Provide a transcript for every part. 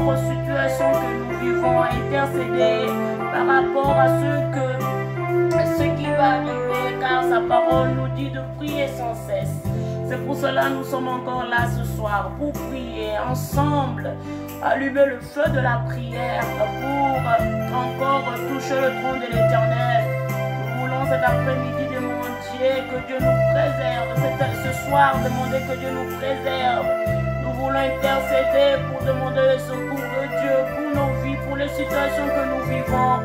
rapport aux situations que nous vivons, intercéder par rapport à ce qui va arriver, car sa parole nous dit de prier sans cesse. C'est pour cela que nous sommes encore là ce soir, pour prier ensemble, allumer le feu de la prière, pour encore toucher le trône de l'Éternel. Nous voulons cet après-midi demander que Dieu nous préserve, ce soir demander que Dieu nous préserve. Nous voulons intercéder pour demander le secours de Dieu pour nos vies, pour les situations que nous vivons.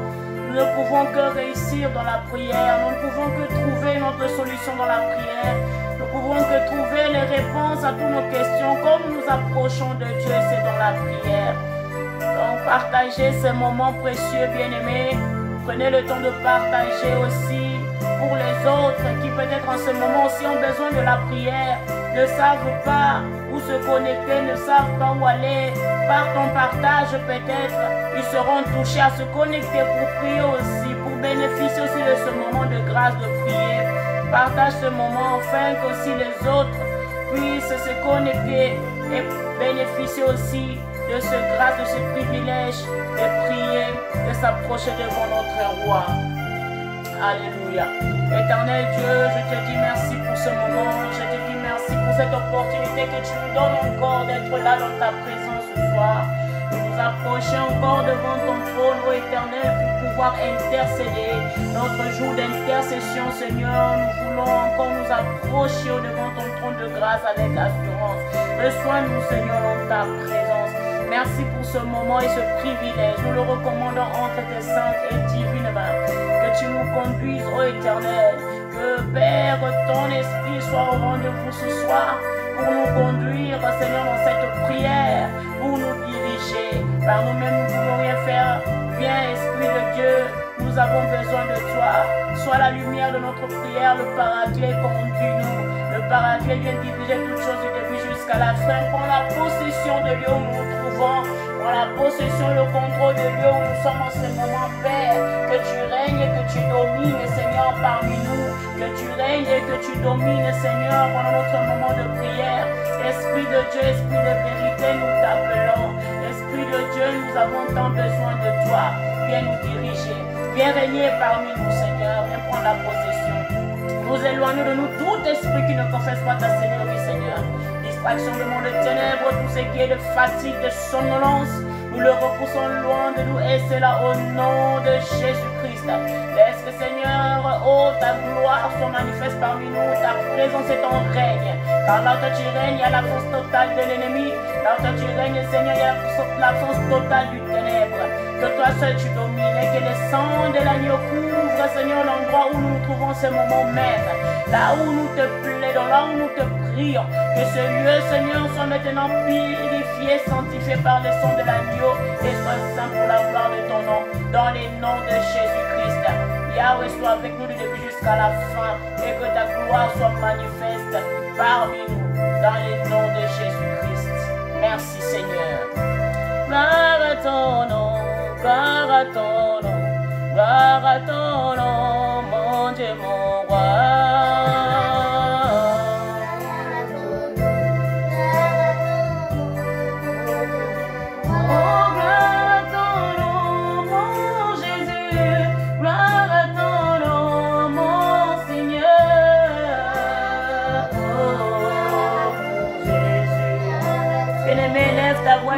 Nous ne pouvons que réussir dans la prière, nous ne pouvons que trouver notre solution dans la prière. Nous pouvons que trouver les réponses à toutes nos questions. Comme nous approchons de Dieu, c'est dans la prière. Donc partagez ces moments précieux, bien-aimés. Prenez le temps de partager aussi pour les autres qui peut-être en ce moment aussi ont besoin de la prière, ne savent pas où se connecter, ne savent pas où aller. Par ton partage peut-être, ils seront touchés à se connecter pour prier aussi, pour bénéficier aussi de ce moment de grâce de prier. Partage ce moment afin qu'aussi les autres puissent se connecter et bénéficier aussi de ce grâce, de ce privilège de prier, de s'approcher devant notre roi. Alléluia. Éternel Dieu, je te dis merci pour ce moment. Je te dis merci pour cette opportunité que tu nous donnes encore d'être là dans ta présence ce soir. De nous approcher encore devant ton trône, ô Éternel, pour pouvoir intercéder. Notre jour d'intercession, Seigneur, nous voulons encore nous approcher devant ton trône de grâce avec assurance. Reçois-nous, Seigneur, dans ta présence. Merci pour ce moment et ce privilège. Nous le recommandons entre tes saintes et divines mains. Que tu nous conduises, ô Éternel. Que, Père, ton esprit soit au rendez-vous ce soir pour nous conduire, Seigneur, dans cette prière, pour nous diriger. Par nous-mêmes, nous ne pouvons rien faire. Viens, Esprit de Dieu, nous avons besoin de toi. Sois la lumière de notre prière, le paraclet, conduis-nous. Le paraclet vient diriger toutes choses du début jusqu'à la fin. Prends la possession de lieu où nous nous trouvons. Prends la possession, le contrôle de lieu où nous sommes en ce moment, Père. Que tu règnes et que tu domines, Seigneur, parmi nous. Que tu règnes et que tu domines, Seigneur, pendant notre moment de prière. Esprit de Dieu, Esprit de vérité, nous t'appelons. Esprit de Dieu, nous avons tant besoin de toi. Viens nous diriger. Viens régner parmi nous, Seigneur. Viens prendre la possession. Nous éloignons de nous tout esprit qui ne confesse pas ta Seigneurie, Seigneur. Distraction de monde de ténèbres, tout ce qui est de fatigue, de somnolence, nous le repoussons loin de nous et c'est là au nom de Jésus-Christ. Laisse que, Seigneur, oh, ta gloire soit manifeste parmi nous, ta présence est en règne. Car là où tu règnes, il y a l'absence totale de l'ennemi. Là où tu règnes, Seigneur, il y a l'absence totale du ténèbre. Que toi seul tu domines et que les sangs de l'agneau couvrent, Seigneur, l'endroit où nous nous trouvons ce moment même. Là où nous te plaidons, là où nous te prions. Que ce lieu, Seigneur, soit maintenant purifié, sanctifié par le sang de l'agneau et soit saint pour la gloire de ton nom. Dans les noms de Jésus-Christ. Yahweh soit avec nous du début jusqu'à la fin et que ta gloire soit manifeste parmi nous. Dans les noms de Jésus-Christ. Merci, Seigneur. Gloire à ton nom, gloire à ton nom, gloire à ton nom, mon Dieu, mon roi.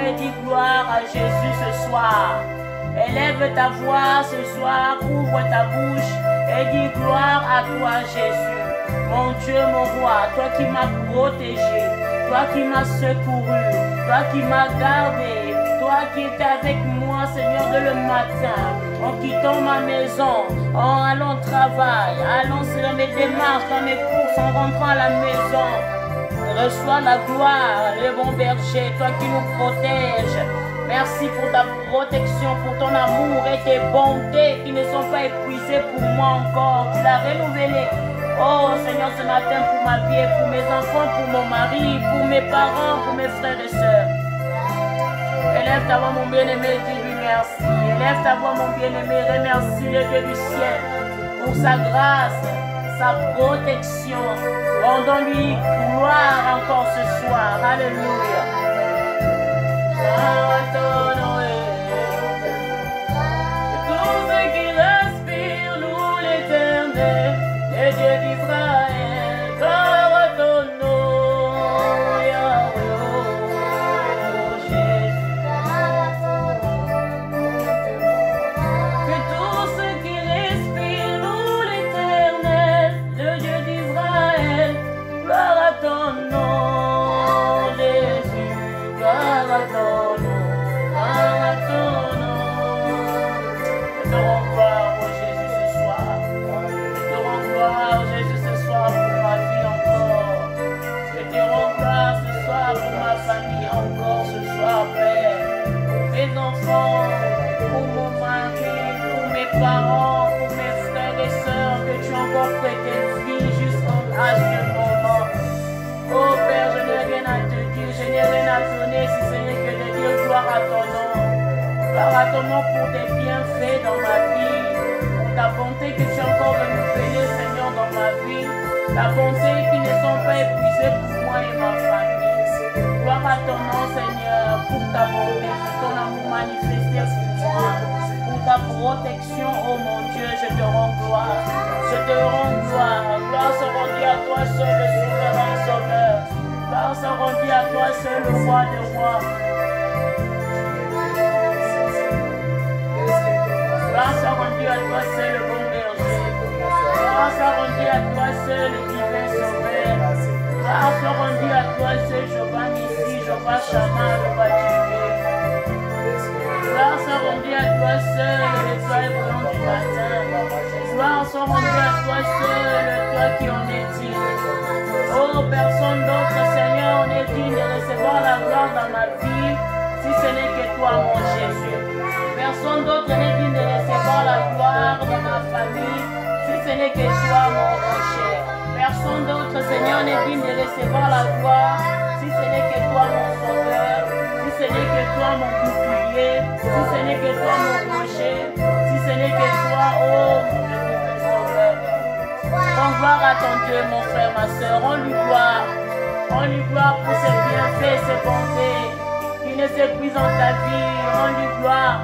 Et dis gloire à Jésus ce soir. Élève ta voix ce soir, ouvre ta bouche et dis gloire à toi Jésus. Mon Dieu, mon roi, toi qui m'as protégé, toi qui m'as secouru, toi qui m'as gardé, toi qui étais avec moi, Seigneur, dès le matin, en quittant ma maison, en allant au travail, allant sur mes démarches, dans mes courses, en rentrant à la maison. Reçois la gloire, le bon berger, toi qui nous protèges. Merci pour ta protection, pour ton amour et tes bontés qui ne sont pas épuisées pour moi encore. Tu l'as renouvelé. Oh Seigneur, ce matin pour ma vie, pour mes enfants, pour mon mari, pour mes parents, pour mes frères et sœurs. Élève ta voix, mon bien-aimé, dis-lui merci. Élève ta voix, mon bien-aimé, remercie le Dieu du ciel pour sa grâce, sa protection. Rendons-lui gloire encore ce soir. Alléluia. gloire à ton nom. Tout ce qui respire loue l'Éternel, le Dieu d'Israël, gloire à ton nom, Yahweh, Jésus. Que tout ce qui respire loue l'Éternel, le Dieu d'Israël, gloire à ton nom, Jésus, gloire à ton nom, gloire à ton nom. Je te rends gloire, oh Jésus, ce soir. Je te rends gloire, Jésus, ce soir pour ma vie encore. Je te rends gloire ce soir pour ma famille encore ce soir, Père. Pour mes enfants, pour mon mari, pour mes parents, pour mes frères et sœurs que tu as encore prêté vie jusqu'à ce moment. Oh Père, je n'ai rien à te dire, je n'ai rien à donner si ce n'est que de dire gloire à ton nom. Gloire à ton nom pour tes bienfaits dans ma vie, pour ta bonté que tu as encore renouvelée, Seigneur, dans ma vie. Ta bonté qui ne sont pas épuisées pour moi et ma famille. Gloire à ton nom, Seigneur, pour ta bonté, pour ton amour manifesté pour moi, pour ta protection, oh mon Dieu, je te rends gloire. Je te rends gloire. Gloire soit rendue à toi seul, le souverain sauveur. Gloire soit rendue à toi seul, le roi des rois. Gloire soit rendue à toi seul, le bon berger. Gloire soit rendue à toi seul, le divin sauveur. Gloire soit rendue à toi seul, Jehovah Nissi, Jehovah Shammah, Jehovah Jireh. Gloire soit rendue à toi seul, l'étoile brillante du matin. Gloire soit rendue à toi seul, toi qui en es digne. Oh, personne d'autre, Seigneur, on est digne de recevoir la gloire dans ma vie, si ce n'est que toi, mon Jésus. Personne d'autre n'est digne de recevoir la gloire dans ma famille, si ce n'est que toi, mon rocher. Personne d'autre, Seigneur, n'est digne de recevoir la gloire, si ce n'est que toi, mon sauveur, si ce n'est que toi, mon bouclier, si ce n'est que toi, mon rocher, si ce n'est que toi, oh, mon divin sauveur. Rends gloire à ton Dieu, mon frère, ma soeur, rends-lui gloire. Rends-lui gloire pour ses bienfaits, ses bontés, qui ne s'épuisent dans ta vie, rends-lui gloire.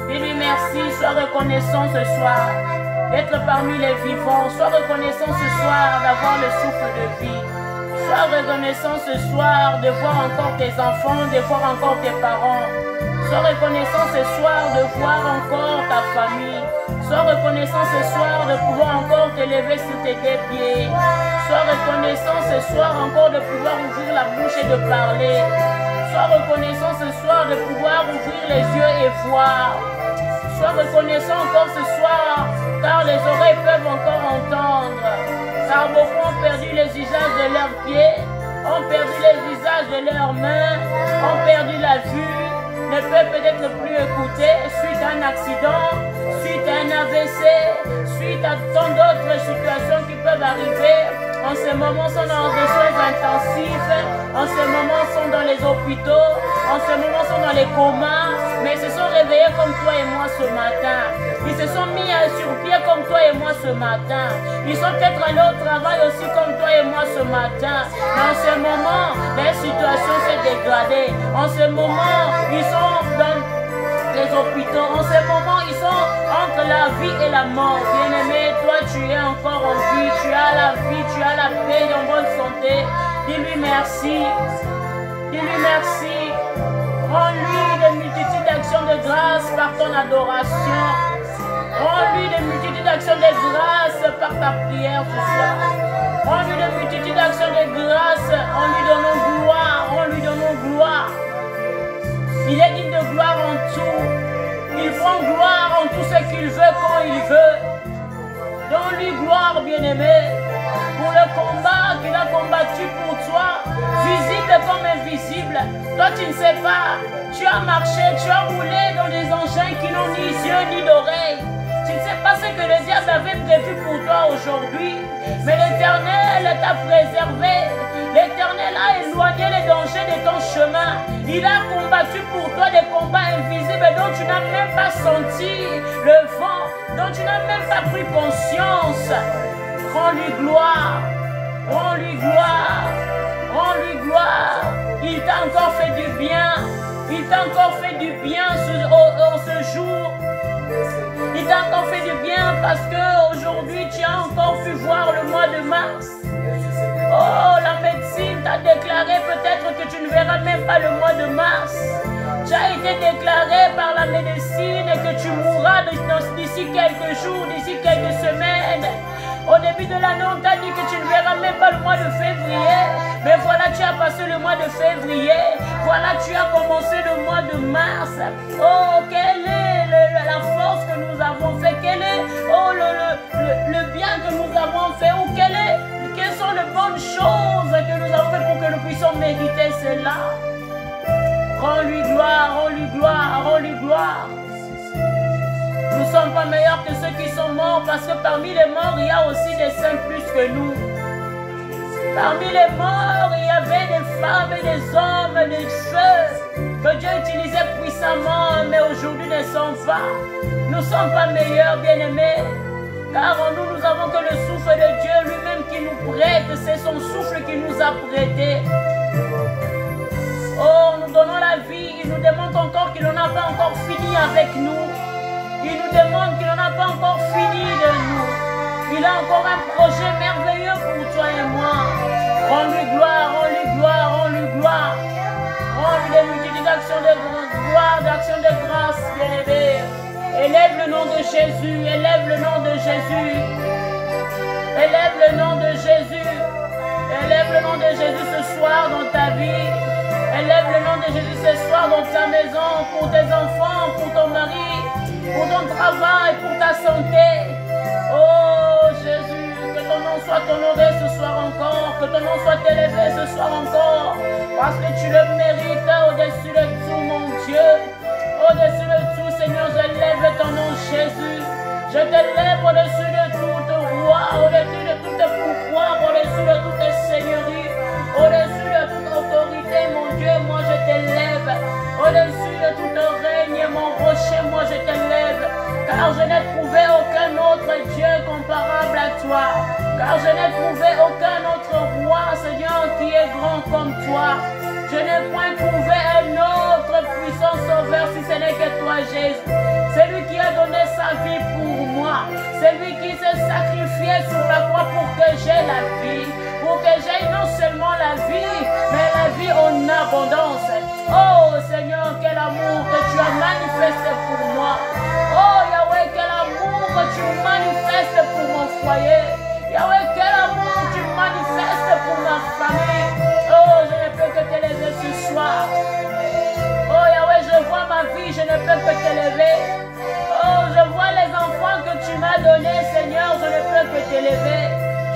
Dis-lui merci, sois reconnaissant ce soir d'être parmi les vivants. Sois reconnaissant ce soir d'avoir le souffle de vie. Sois reconnaissant ce soir de voir encore tes enfants, de voir encore tes parents. Sois reconnaissant ce soir de voir encore ta famille. Sois reconnaissant ce soir de pouvoir encore te lever sur tes deux pieds. Sois reconnaissant ce soir encore de pouvoir ouvrir la bouche et de parler. Sois reconnaissant ce soir de pouvoir ouvrir les yeux et voir. Sois reconnaissant encore ce soir, car les oreilles peuvent encore entendre. Car beaucoup ont perdu les usages de leurs pieds, ont perdu les usages de leurs mains, ont perdu la vue, ne peuvent peut-être plus écouter suite à un accident, suite à un AVC, suite à tant d'autres situations qui peuvent arriver. En ce moment, sont dans des soins intensifs, en ce moment, sont dans les hôpitaux, en ce moment, sont dans les comas, mais ils se sont réveillés comme toi et moi ce matin. Ils se sont mis sur pied comme toi et moi ce matin. Ils sont peut-être allés au travail aussi comme toi et moi ce matin. Mais en ce moment, leur situation s'est dégradée. En ce moment, ils sont dans les hôpitaux. En ce moment, ils sont entre la vie et la mort. Bien-aimé, toi, tu es encore en vie. Tu as la vie, tu as la paix, en bonne santé. Dis-lui merci. Dis-lui merci. Rends-lui des multitudes d'actions de grâce par ton adoration. Rends-lui des multitudes d'actions de grâce par ta prière ce soir. Rends-lui des multitudes d'actions de grâce en lui donnant gloire. En lui donnant gloire. Il est digne de gloire en tout. Il prend gloire en tout ce qu'il veut quand il veut. Donne-lui gloire, bien-aimé, pour le combat qu'il a combattu pour toi, visible comme invisible. Toi, tu ne sais pas. Tu as marché, tu as roulé dans des engins qui n'ont ni yeux ni d'oreilles. Tu ne sais pas ce que le diable avait prévu pour toi aujourd'hui. Mais l'Éternel t'a préservé. L'Éternel a éloigné les dangers de ton chemin. Il a combattu pour toi des combats invisibles dont tu n'as même pas senti le vent, dont tu n'as même pas pris conscience. Rends-lui gloire. Rends-lui gloire. Rends-lui gloire. Il t'a encore fait du bien. Il t'a encore fait du bien ce jour. Il t'a encore fait du bien parce qu'aujourd'hui, tu as encore pu voir le mois de mars. Oh, la médecine t'a déclaré peut-être que tu ne verras même pas le mois de mars. Tu as été déclaré par la médecine que tu mourras d'ici quelques jours, d'ici quelques semaines. Au début de l'année, on t'a dit que tu ne verras même pas le mois de février. Mais voilà, tu as passé le mois de février. Voilà, tu as commencé le mois de mars. Oh, quelle est la force que nous avons fait? Quel est le bien que nous avons fait? Ou quelles sont les bonnes choses que nous avons fait pour que nous puissions méditer cela? Rends-lui gloire, rends-lui gloire, rends-lui gloire. Nous ne sommes pas meilleurs que ceux qui sont morts parce que parmi les morts, il y a aussi des saints plus que nous. Parmi les morts, il y avait des femmes et des hommes, des feux que Dieu utilisait puissamment, mais aujourd'hui ne sont pas. Nous ne sommes pas meilleurs, bien-aimés, car en nous, nous avons que le souffle de Dieu lui-même qui nous prête. C'est son souffle qui nous a prêté. Oh, nous donnons la vie, il nous demande encore qu'il n'en a pas encore fini avec nous. Il nous demande qu'il n'en a pas encore fini de nous. Il a encore un projet merveilleux pour toi et moi. Rends-lui gloire, rends-lui gloire, rends-lui gloire. Rends-lui des multitudes d'actions de gloire, d'actions de grâce, bien-aimé. Élève le nom de Jésus, élève le nom de Jésus. Élève le nom de Jésus. Élève le nom de Jésus ce soir dans ta vie. Élève le nom de Jésus ce soir dans ta maison, pour tes enfants, pour ton mari, pour ton travail, pour ta santé. Oh Jésus, que ton nom soit honoré ce soir encore, que ton nom soit élevé ce soir encore, parce que tu le mérites au-dessus de tout, mon Dieu. Au-dessus de tout, Seigneur, je lève ton nom, Jésus. Je te lève au-dessus de toute roi, au-dessus de toute pouvoir, au-dessus de toute seigneurie, au-dessus de toute autorité, mon Dieu, moi je t'élève. Au-dessus de tout règne, mon rocher, moi je t'élève. Car je n'ai trouvé aucun autre Dieu comparable à toi. Car je n'ai trouvé aucun autre roi, Seigneur, qui est grand comme toi. Je n'ai point trouvé un autre puissant sauveur si ce n'est que toi, Jésus. C'est lui qui a donné sa vie pour moi. C'est lui qui s'est sacrifié sur la croix pour que j'aie la vie. Pour que j'aie non seulement la vie, mais la vie en abondance. Oh Seigneur, quel amour que tu as manifesté pour moi. Oh Yahweh, quel amour que tu manifestes pour mon foyer. Yahweh, quel amour tu manifestes pour ma famille. Oh, je ne peux que t'élever ce soir. Oh Yahweh, je vois ma vie, je ne peux que t'élever. Oh, je vois les enfants que tu m'as donnés, Seigneur, je ne peux que t'élever.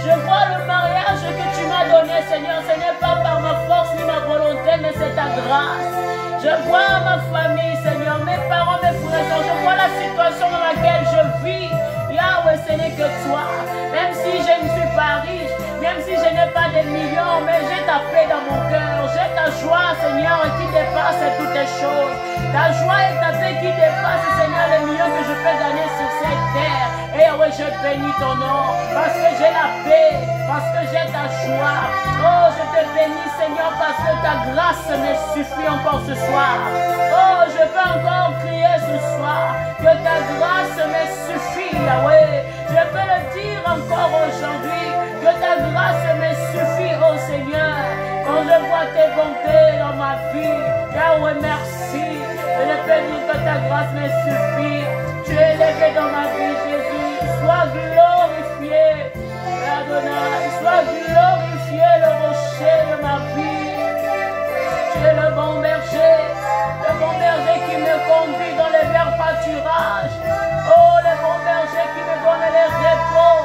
Je vois le mariage que tu m'as donné, Seigneur. Ce n'est pas par ma force ni ma volonté, mais c'est ta grâce. Je vois ma famille, Seigneur, mes parents, mes frères. Je vois la situation dans laquelle je vis. Yahweh, ce n'est que toi. Même si je ne suis pas riche, même si je n'ai pas de millions, mais j'ai ta paix dans mon cœur. J'ai ta joie, Seigneur, qui dépasse toutes les choses. Ta joie et ta paix qui dépasse, Seigneur, les millions que je peux gagner sur cette terre. Et oui, je bénis ton nom, parce que j'ai la paix, parce que j'ai ta joie. Oh, je te bénis, Seigneur, parce que ta grâce me suffit encore ce soir. Oh, je peux encore crier ce soir que ta grâce me suffit, Yahweh. Je peux le dire encore aujourd'hui, que ta grâce me suffit, oh Seigneur. Quand je vois tes bontés dans ma vie, Yahweh, merci. Je ne peux dire que ta grâce me suffit. Tu es élevé dans ma vie, Jésus. Sois glorifié, Adonai. Sois glorifié, le rocher de ma vie. Tu es le bon berger qui me conduit dans les verts pâturages. Oh, le bon berger qui me donne les repos.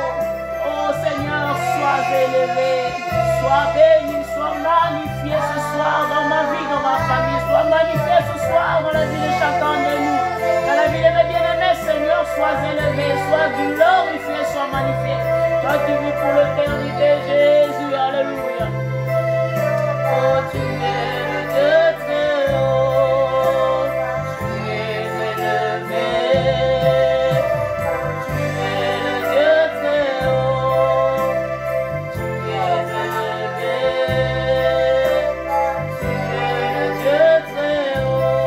Oh Seigneur, sois élevé, sois béni, sois magnifié ce soir dans ma vie, dans ma famille. Sois magnifié ce soir dans la vie de chacun de nous. Dans la vie de mes bien-aimés, Seigneur, sois élevé, sois glorifié, sois magnifié. Toi qui vis pour l'éternité, Jésus, alléluia. Oh, tu es le Dieu très haut, tu es élevé. Tu es le Dieu très haut, tu es élevé. Tu es le Dieu très haut.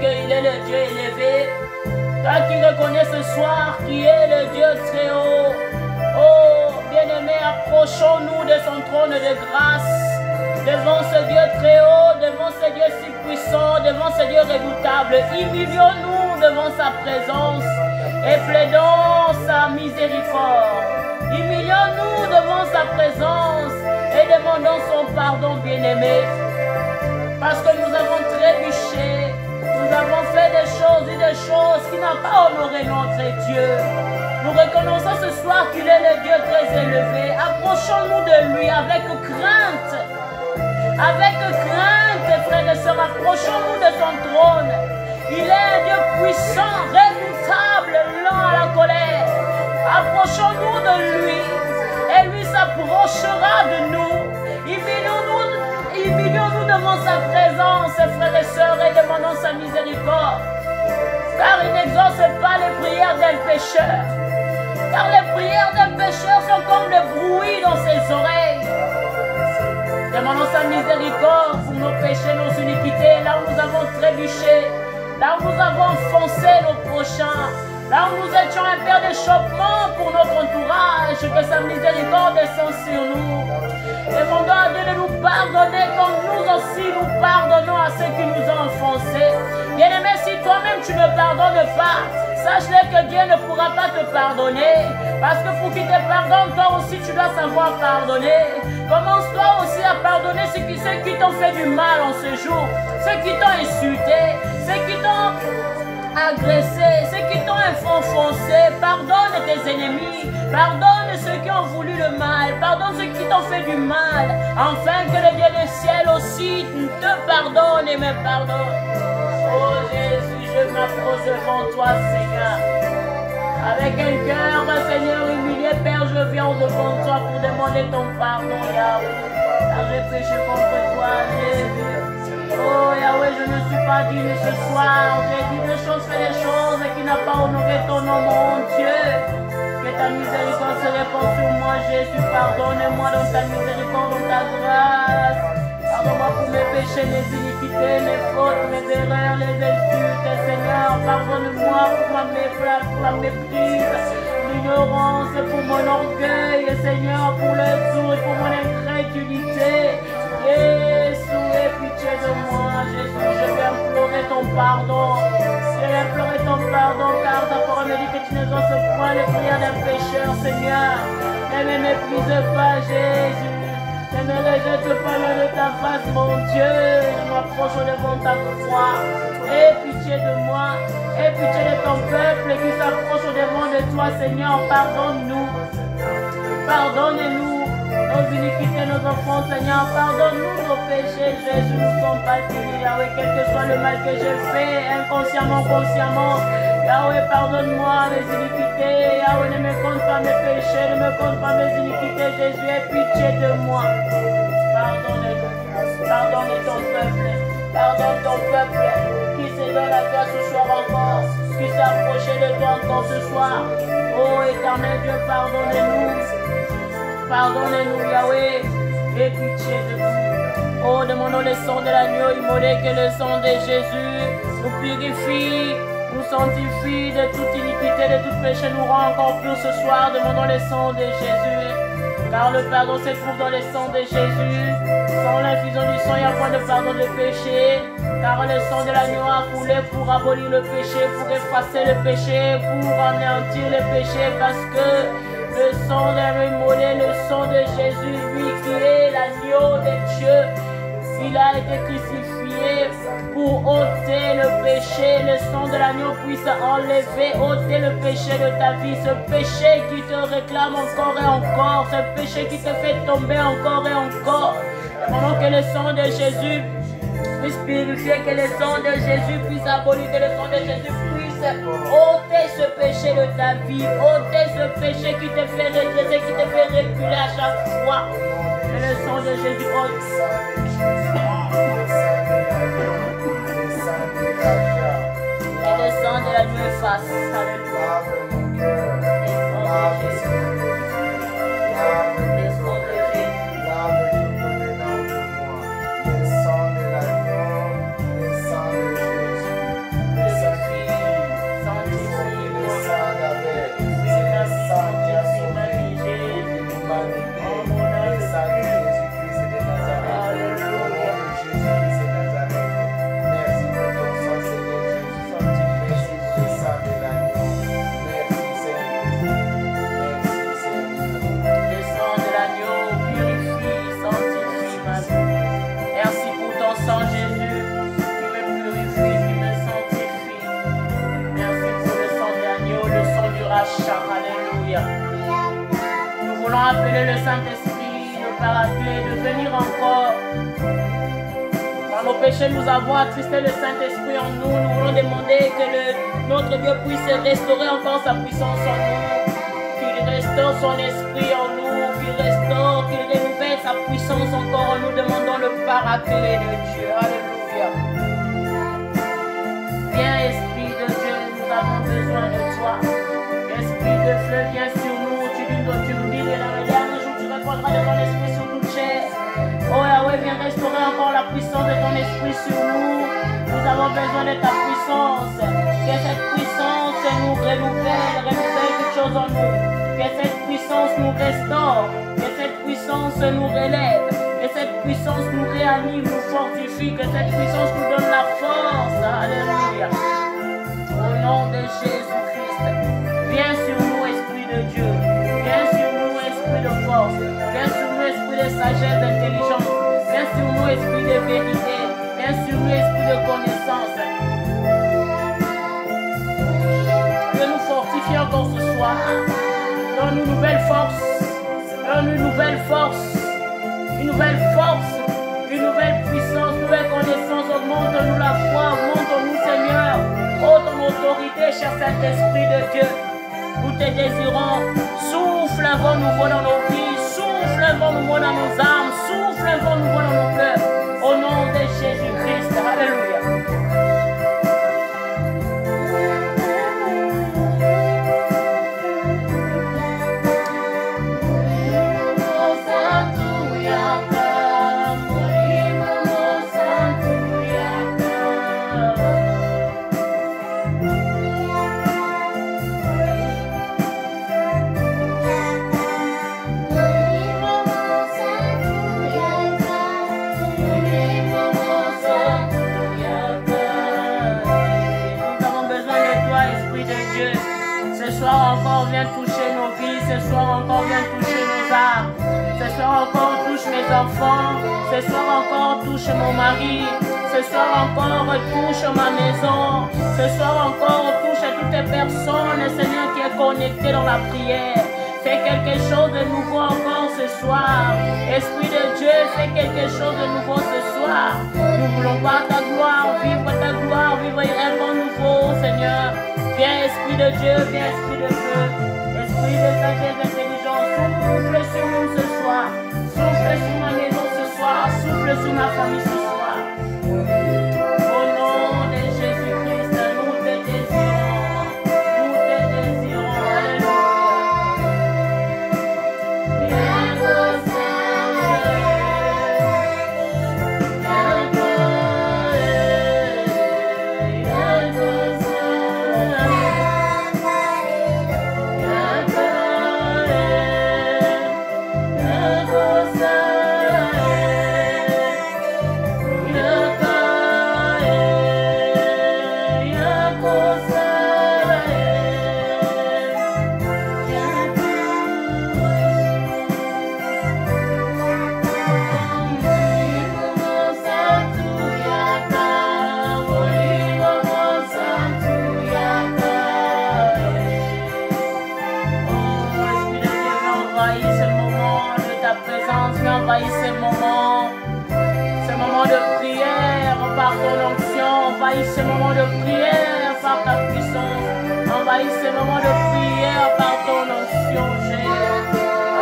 Qu'il est le Dieu élevé, toi qui reconnais ce soir qui est le Dieu très haut. Oh, bien-aimé, approchons-nous de son trône de grâce, devant ce Dieu très haut, devant ce Dieu si puissant, devant ce Dieu redoutable. Humilions-nous devant sa présence et plaidons sa miséricorde. Humilions-nous devant sa présence et demandons son pardon, bien-aimé, parce que nous avons trébuché. Nous avons fait des choses qui n'ont pas honoré notre Dieu. Nous reconnaissons ce soir qu'il est le Dieu très élevé. Approchons-nous de lui avec crainte. Avec crainte, frères et sœurs, approchons-nous de son trône. Il est un Dieu puissant, redoutable, lent à la colère. Approchons-nous de lui et lui s'approchera de nous. Humilions-nous devant sa présence, frères et sœurs, et demandons sa miséricorde. Car il n'exauce pas les prières d'un pécheur. Car les prières d'un pécheur sont comme le bruit dans ses oreilles. Demandons sa miséricorde pour nos péchés, nos iniquités, là où nous avons trébuché, là où nous avons foncé nos prochains, là où nous étions un père d'échappement pour notre entourage, que sa miséricorde descende sur nous. Demandons à Dieu de nous pardonner comme nous aussi nous pardonnons à ceux qui nous ont offensés. Bien-aimé, si toi-même tu ne pardonnes pas, sache-le que Dieu ne pourra pas te pardonner. Parce que pour qu'il te pardonne, toi aussi tu dois savoir pardonner. Commence toi aussi à pardonner ceux qui t'ont fait du mal en ce jour, ceux qui t'ont insulté, ceux qui t'ont agressé, ceux qui t'ont offensé. Pardonne tes ennemis, pardonne ceux qui ont voulu le mal, pardonne ceux qui t'ont fait du mal, afin que le Dieu du ciel aussi te pardonne et me pardonne. Oh Jésus, je m'approche devant toi, Seigneur, avec un cœur, Seigneur, humilié, Père, je viens devant toi pour demander ton pardon, Yahweh, car j'ai péché contre toi, Jésus. Oh Yahweh, je ne suis pas digne ce soir. J'ai dit des choses, fait des choses qui n'ont pas honoré ton nom, mon Dieu. Que ta miséricorde se répande sur moi, Jésus. Pardonne-moi dans ta miséricorde, dans ta grâce. Pardonne-moi pour mes péchés, mes iniquités, mes fautes, mes erreurs, les insultes, Seigneur. Pardonne-moi pour la méprise, l'ignorance, pour mon orgueil, Seigneur, pour le doute, pour mon incrédulité. Jésus, aie pitié de moi, Jésus, je vais implorer ton pardon. Je vais implorer ton pardon, car ta parole me dit que tu n'exauces point les prières d'un pécheur, Seigneur. Ne me méprise pas, Jésus. Ne me rejette pas loin de ta face, mon Dieu. Je m'approche devant ta croix. Aie pitié de moi. Aie pitié de ton peuple qui s'approche devant de toi, Seigneur. Pardonne-nous. Pardonne-nous nos iniquités, nos enfants, Seigneur. Pardonne-nous nos péchés, Jésus. Nous ne sommes pas dignes, Yahweh, quel que soit le mal que j'ai fait, inconsciemment, consciemment. Yahweh, pardonne-moi mes iniquités. Yahweh, ne me compte pas mes péchés, ne me compte pas mes iniquités. Jésus, aie pitié de moi. Pardonne-nous. Pardonne ton peuple. Pardonne ton peuple qui se donne à toi ce soir encore, qui s'est approché de toi encore ce soir. Oh éternel Dieu, pardonne-nous. Pardonne-nous, Yahweh. Aie pitié de nous. Oh, demandons le sang de l'agneau immolé, que le sang de Jésus nous purifie, nous sanctifie de toute iniquité, de tout péché, nous rend encore plus ce soir. Demandons le sang de Jésus, car le pardon se trouve dans le sang de Jésus. Sans l'infusion du sang, il n'y a point de pardon de péché, car le sang de l'agneau a coulé pour abolir le péché, pour effacer le péché, pour anéantir le péché, parce que le sang de l'agneau immolé, le sang de Jésus, lui qui est l'agneau de Dieu, il a été crucifié pour ôter le péché. Le sang de l'agneau puisse enlever, ôter le péché de ta vie, ce péché qui te réclame encore et encore, ce péché qui te fait tomber encore et encore. Pendant que le sang de Jésus puisse purifier, que le sang de Jésus puisse abolir, que le sang de Jésus puisse ôtez ce péché de ta vie, ôtez ce péché qui te fait régresser, qui te fait reculer à chaque fois. Et le sang de Jésus ôte. Et le sang de la nuit face. Alléluia. Alléluia. Nous voulons appeler le Saint-Esprit, le Paraclet, de venir encore. Par nos péchés, nous avons attristé le Saint-Esprit en nous. Nous voulons demander que notre Dieu puisse restaurer encore sa puissance en nous, qu'il restaure son esprit en nous, qu'il restaure, qu'il renouvelle sa puissance encore en nous. Demandons le Paraclet de Dieu. Alléluia. Viens, Esprit de Dieu, nous avons besoin de toi. Esprit de feu, viens sur nous. Tu nous dis dans le dernier jour, tu répondras de ton esprit sur toute chair. Oh Yahweh, viens restaurer encore la puissance de ton esprit sur nous. Nous avons besoin de ta puissance. Que cette puissance nous renouvelle toute chose en nous. Que cette puissance nous restaure. Que cette puissance nous relève. Que cette puissance nous réanime, nous fortifie. Que cette puissance nous donne la force. Alléluia. Au nom de Jésus-Christ. Viens sur nous, Esprit de Dieu. Viens sur nous, Esprit de force. Viens sur nous, Esprit de sagesse, d'intelligence. Viens sur nous, Esprit de vérité. Viens sur nous, Esprit de connaissance. Que nous fortifions encore ce soir. Donne-nous une nouvelle force. Donne-nous une nouvelle force. Une nouvelle force. Une nouvelle puissance, une nouvelle connaissance. Augmente-nous la foi. Augmente-nous, Seigneur. Oh, ton autorité, cher Saint-Esprit de Dieu. Nous te désirons. Souffle un vent nouveau dans nos vies. Souffle un vent nouveau dans nos âmes. Souffle un vent nouveau dans nos cœurs. Au nom de Jésus-Christ. Alléluia. Viens toucher nos vies, ce soir encore viens toucher nos âmes. Ce soir encore touche mes enfants, ce soir encore touche mon mari, ce soir encore touche ma maison, ce soir encore touche toutes les personnes, Seigneur, qui est connecté dans la prière. Fais quelque chose de nouveau encore ce soir. Esprit de Dieu, fais quelque chose de nouveau ce soir. Nous voulons voir ta gloire, vivre un vent nouveau, Seigneur. Viens, Esprit de Dieu, viens, Esprit de feu, Esprit de sagesse, d'intelligence, souffle sur nous ce soir, souffle sur ma maison ce soir, souffle sur ma famille ce soir. Au nom de Jésus-Christ, nous te désirons, alléluia. Ce moment de prière par ton onction, envahis ce moment de prière par ta puissance. envahisse ce moment de prière par ton onction, Jésus.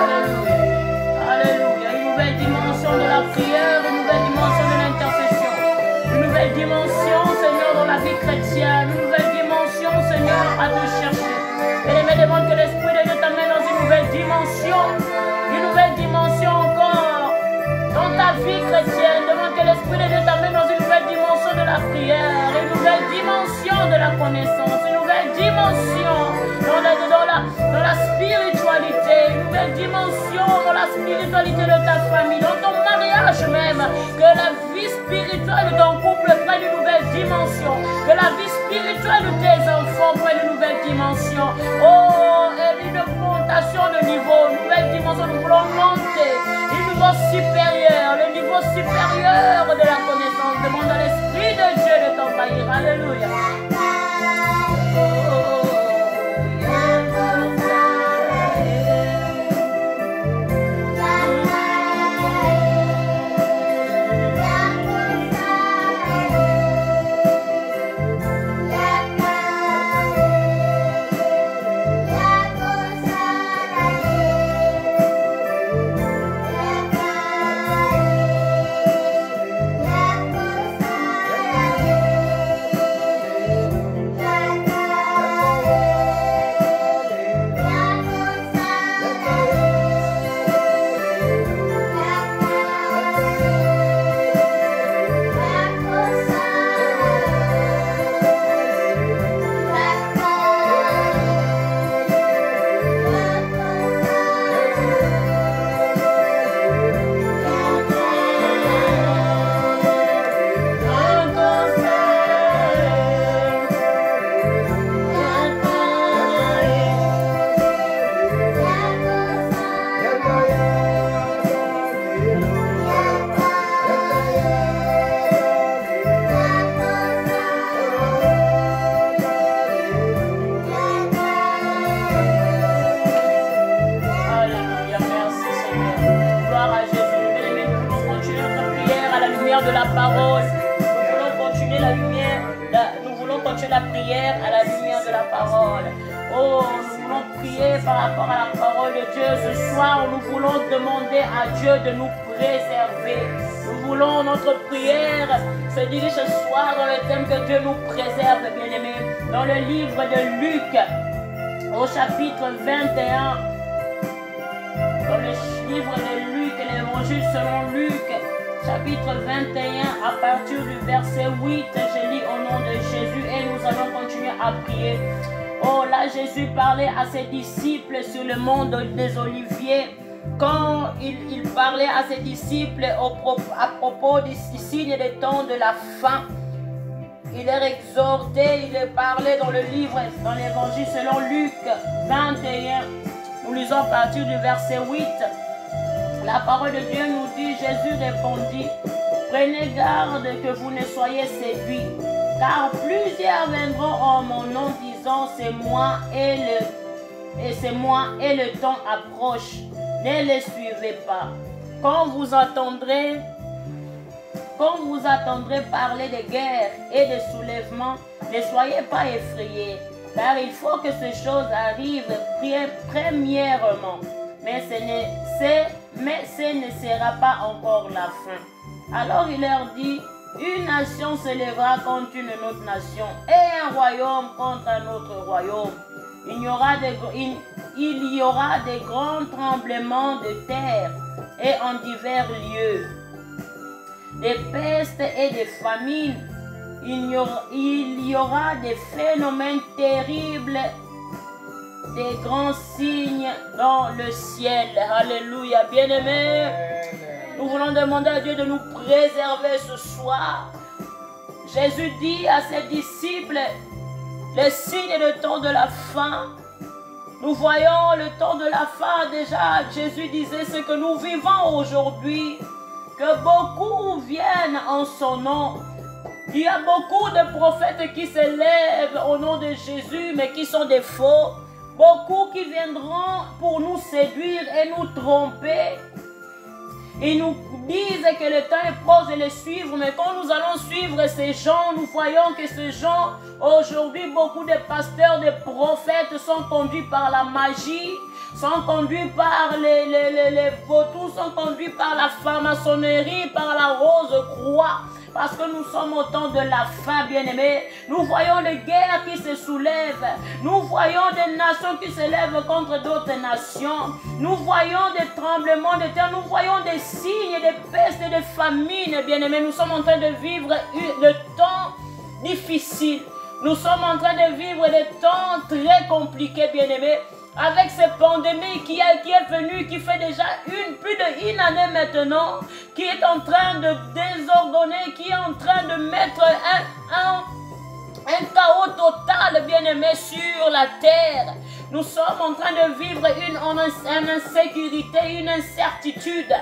Alléluia. Alléluia. Une nouvelle dimension de la prière, une nouvelle dimension de l'intercession. Une nouvelle dimension, Seigneur, dans la vie chrétienne. Une nouvelle dimension, Seigneur, à te chercher. Et les me demande que l'Esprit de Dieu t'amène dans une nouvelle dimension. Une nouvelle dimension encore dans ta vie chrétienne. Demande que l'Esprit de Dieu t'amène dans une nouvelle dimension de la prière. Une nouvelle dimension de la connaissance. Une nouvelle dimension dans la spiritualité. Une nouvelle dimension dans la spiritualité de ta famille. Dans ton mariage même. Que la vie spirituelle de ton couple prenne une nouvelle dimension. Que la vie spirituelle de tes enfants prenne une nouvelle dimension. Oh, et une augmentation de niveau. Une nouvelle dimension. Nous voulons monter. Un niveau supérieur. Le niveau supérieur de la connaissance. Demande à l'Esprit de Dieu de t'envahir. Alléluia. De la parole, nous voulons continuer la lumière, nous voulons continuer la prière à la lumière de la parole. Oh, nous voulons prier par rapport à la parole de Dieu. Ce soir, nous voulons demander à Dieu de nous préserver. Nous voulons notre prière se dirige ce soir dans le thème que Dieu nous préserve, bien-aimés. Dans le livre de Luc, au chapitre 21, dans le livre de Luc, l'évangile selon Luc, chapitre 21, à partir du verset 8, je lis au nom de Jésus et nous allons continuer à prier. Oh, là, Jésus parlait à ses disciples sur le mont des Oliviers. Quand il parlait à ses disciples à propos du signe des temps de la fin, il les exhortait, il les parlait dans le livre, dans l'évangile selon Luc 21. Nous lisons à partir du verset 8. La parole de Dieu nous dit, Jésus répondit, prenez garde que vous ne soyez séduits, car plusieurs viendront en mon nom disant, c'est moi et le temps approche. Ne les suivez pas. Quand vous entendrez parler de guerre et de soulèvement, ne soyez pas effrayés, car il faut que ces choses arrivent premièrement. Mais ce ne sera pas encore la fin. Alors il leur dit, une nation se lèvera contre une autre nation et un royaume contre un autre royaume. Il y aura des grands tremblements de terre et en divers lieux, des pestes et des famines. Il y aura des phénomènes terribles, des grands signes dans le ciel. Alléluia. Bien-aimés, nous voulons demander à Dieu de nous préserver ce soir. Jésus dit à ses disciples, les signes de temps de la fin. Nous voyons le temps de la fin déjà. Jésus disait ce que nous vivons aujourd'hui, que beaucoup viennent en son nom. Il y a beaucoup de prophètes qui se lèvent au nom de Jésus, mais qui sont des faux. Beaucoup qui viendront pour nous séduire et nous tromper. Ils nous disent que le temps est proche de les suivre, mais quand nous allons suivre ces gens, nous voyons que ces gens, aujourd'hui, beaucoup de pasteurs, de prophètes sont conduits par la magie, sont conduits par les vautours, sont conduits par la franc-maçonnerie, par la rose croix. Parce que nous sommes au temps de la fin, bien-aimés. Nous voyons des guerres qui se soulèvent. Nous voyons des nations qui se lèvent contre d'autres nations. Nous voyons des tremblements de terre. Nous voyons des signes, des pestes et des famines, bien-aimés. Nous sommes en train de vivre le temps difficile. Nous sommes en train de vivre des temps très compliqués, bien-aimés. Avec cette pandémie qui est venue, qui fait déjà plus d'une année maintenant, qui est en train de désordonner, qui est en train de mettre un chaos total, bien-aimé, sur la terre. Nous sommes en train de vivre une insécurité, une incertitude.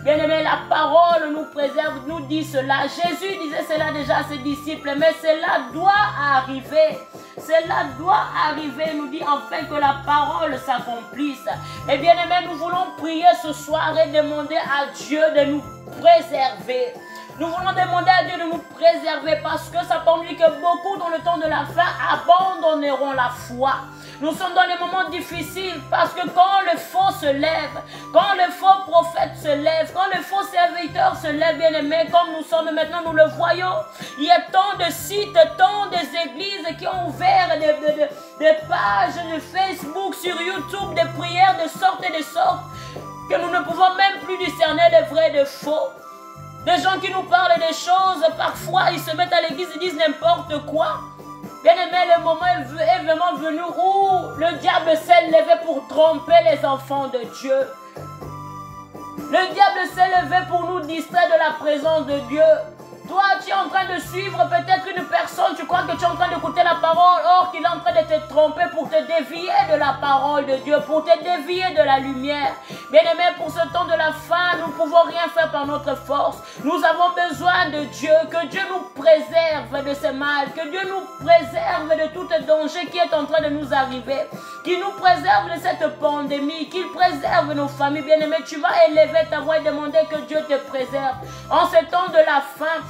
Bien-aimé, la parole nous préserve, nous dit cela. Jésus disait cela déjà à ses disciples, mais cela doit arriver. Cela doit arriver, nous dit enfin que la parole s'accomplisse. Et bien aimé, nous voulons prier ce soir et demander à Dieu de nous préserver. Nous voulons demander à Dieu de nous préserver parce que ça tombe que beaucoup dans le temps de la fin abandonneront la foi. Nous sommes dans des moments difficiles parce que quand le faux se lève, quand le faux prophète se lève, quand le faux serviteur se lève, bien aimé, comme nous sommes maintenant, nous le voyons, il y a tant de sites, tant des églises qui ont ouvert des pages de Facebook, sur YouTube, des prières de sorte et de sorte, que nous ne pouvons même plus discerner les vrais des faux. Des gens qui nous parlent des choses, parfois ils se mettent à l'église et disent n'importe quoi. Bien aimé, le moment est vraiment venu où le diable s'est levé pour tromper les enfants de Dieu. Le diable s'est levé pour nous distraire de la présence de Dieu. Toi, tu es en train de suivre peut-être une personne, tu crois que tu es en train d'écouter la parole, or qu'il est en train de te tromper pour te dévier de la parole de Dieu, pour te dévier de la lumière. Bien-aimé, pour ce temps de la fin, nous ne pouvons rien faire par notre force. Nous avons besoin de Dieu, que Dieu nous préserve de ce mal, que Dieu nous préserve de tout danger qui est en train de nous arriver, qu'il nous préserve de cette pandémie, qu'il préserve nos familles. Bien-aimé, tu vas élever ta voix et demander que Dieu te préserve. En ce temps de la fin,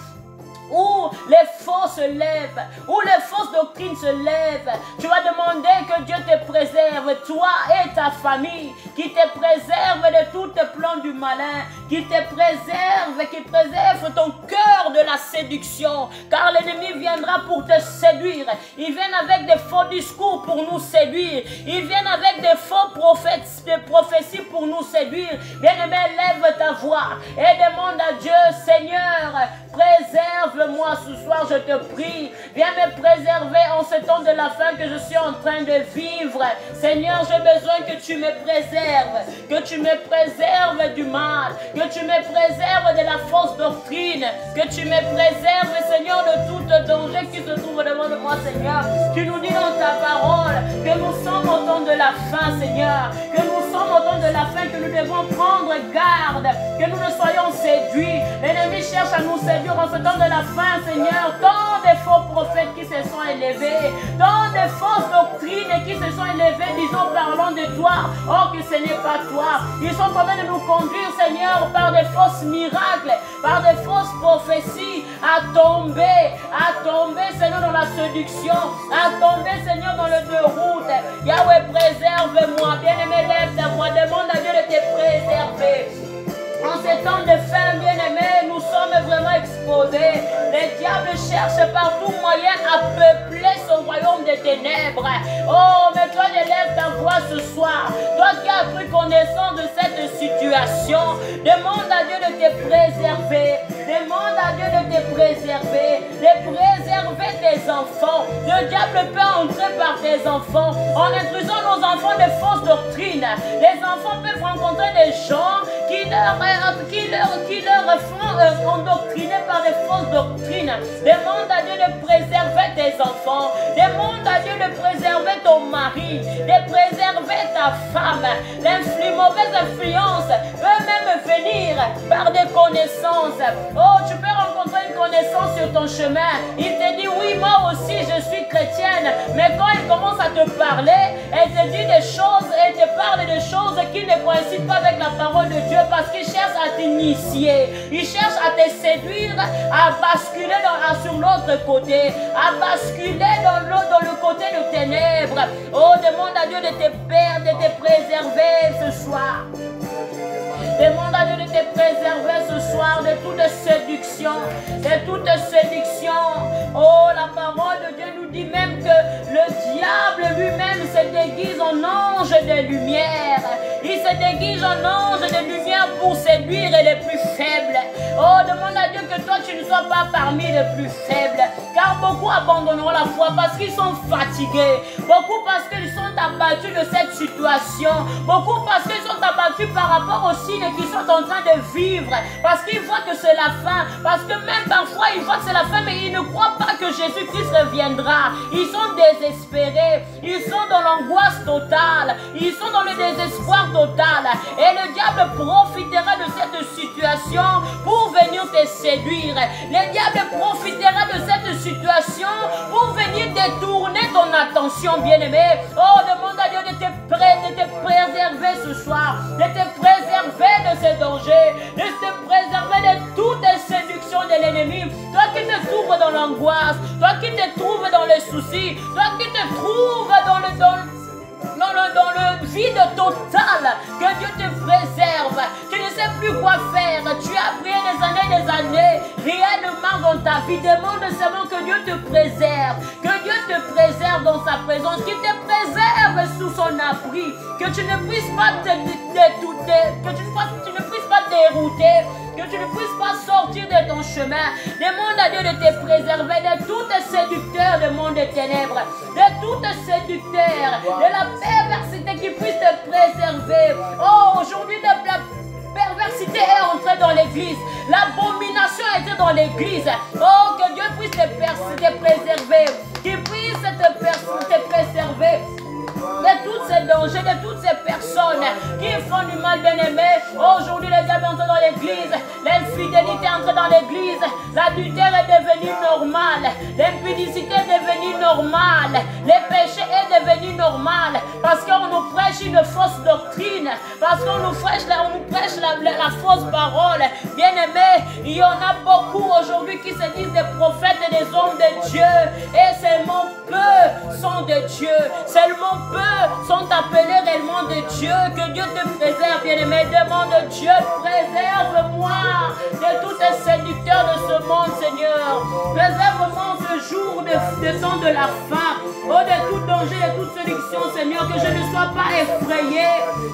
où les faux se lèvent, où les fausses doctrines se lèvent, tu vas demander que Dieu te préserve, toi et ta famille, qui te préserve de tout plan du malin, qui te préserve, qui préserve ton cœur de la séduction, car l'ennemi viendra pour te séduire. Ils viennent avec des faux discours pour nous séduire, ils viennent avec des faux prophètes, des prophéties pour nous séduire. Bien-aimé, lève ta voix et demande à Dieu, Seigneur, préserve-moi ce soir, je te prie. Viens me préserver en ce temps de la fin que je suis en train de vivre. Seigneur, j'ai besoin que tu me préserves, que tu me préserves du mal, que tu me préserves de la fausse doctrine, que tu me préserves, Seigneur, de tout danger qui se trouve devant moi, Seigneur. Tu nous dis dans ta parole que nous sommes au temps de la fin, Seigneur, que nous sommes au temps de la fin, que nous devons prendre garde, que nous ne soyons séduits. L'ennemi cherche à nous séduire en ce temps de la fin, Seigneur. Tant de faux prophètes qui se sont élevés, tant de fausses doctrines qui se sont élevées, disons, parlant de toi, or que ce n'est pas toi. Ils sont en train de nous conduire, Seigneur, par des fausses miracles, par des fausses prophéties, à tomber, Seigneur, dans la séduction, à tomber, Seigneur, dans le déroute. Yahweh, préserve-moi. Bien-aimé, lève ta voix, demande à Dieu de te préserver. En ces temps de fin, bien-aimés, nous sommes vraiment exposés. Le diable cherche par tout moyen à peupler son royaume des ténèbres. Oh, mais toi, élève ta voix ce soir. Toi qui as pris connaissance de cette situation, demande à Dieu de te préserver. Demande à Dieu de te préserver, de préserver tes enfants. Le diable peut entrer par tes enfants en introduisant nos enfants de fausses doctrines. Les enfants peuvent rencontrer des gens qui leur font endoctriner par des fausses doctrines. Demande à Dieu de préserver tes enfants. Demande à Dieu de préserver ton mari, de préserver ta femme. Mauvaise influence peut même venir par des connaissances. Oh, tu peux rencontrer une reconnaissant sur ton chemin. Il te dit, oui, moi aussi, je suis chrétienne. Mais quand il commence à te parler, elle te dit des choses, elle te parle des choses qui ne coïncident pas avec la parole de Dieu parce qu'il cherche à t'initier. Il cherche à te séduire, à basculer sur l'autre côté, à basculer dans le côté de ténèbres. Oh, demande à Dieu de te préserver ce soir. Demande à Dieu de te préserver ce soir de toute séduction, de toute séduction. Oh, la parole de Dieu nous dit même que le diable lui-même se déguise en ange de lumière. Il se déguise en ange de lumière pour séduire les plus faibles. Oh, demande à Dieu que toi tu ne sois pas parmi les plus faibles. Car beaucoup abandonneront la foi parce qu'ils sont fatigués. Beaucoup parce qu'ils sont abattus de cette situation. Beaucoup parce qu'ils sont abattus par rapport aux signes qu'ils sont en train de vivre. Parce qu'ils voient que c'est la fin. Parce que même parfois ils voient que c'est la fin, mais ils ne croient pas que Jésus-Christ reviendra. Ils sont désespérés. Ils sont dans l'angoisse totale. Ils sont dans le désespoir total. Et le diable profitera de cette situation pour venir te séduire. Le diable profitera de cette situation pour venir détourner ton attention, bien-aimé. Oh, demande à Dieu de te préserver ce soir, de te préserver de ces dangers, de te préserver de toutes les séductions de l'ennemi. Toi qui te trouves dans l'angoisse, toi qui te trouves dans les soucis, toi qui te trouves dans le vide total, que Dieu te préserve. Tu ne sais plus quoi faire. Tu as prié des années, rien ne marche dans ta vie. Demande seulement que Dieu te préserve, que Dieu te préserve dans sa présence, qu'il te préserve sous son abri, que tu ne puisses pas te dérouter, que tu ne puisses pas dérouter, que tu ne puisses pas sortir de ton chemin. Demande à Dieu de te préserver de tous les séducteurs du monde des ténèbres, de tous les séducteurs, de la perversité qui puisse te préserver. Oh, aujourd'hui, la perversité est entrée dans l'église. L'abomination était dans l'église. Oh, que Dieu puisse te préserver, qu'il puisse te préserver de tous ces dangers, de toutes ces personnes qui font du mal, bien-aimé. Aujourd'hui, le diable est entré dans l'église, l'infidélité est entrée dans l'église, l'adultère est devenu normal, l'impudicité est devenue normale, le péché est devenu normal, parce qu'on nous prêche une fausse doctrine, parce qu'on nous prêche la fausse parole. Bien-aimé, il y en a beaucoup aujourd'hui qui se disent des prophètes et des hommes de Dieu, et seulement peu sont de Dieu, seulement peu sont appelés réellement de Dieu. Que Dieu te préserve, bien-aimé. Demande à Dieu, préserve-moi de tous les séducteurs de ce monde, Seigneur. Préserve-moi ce jour de temps de la fin. Oh, de tout danger, de toute séduction, Seigneur. Que je ne sois pas effrayé.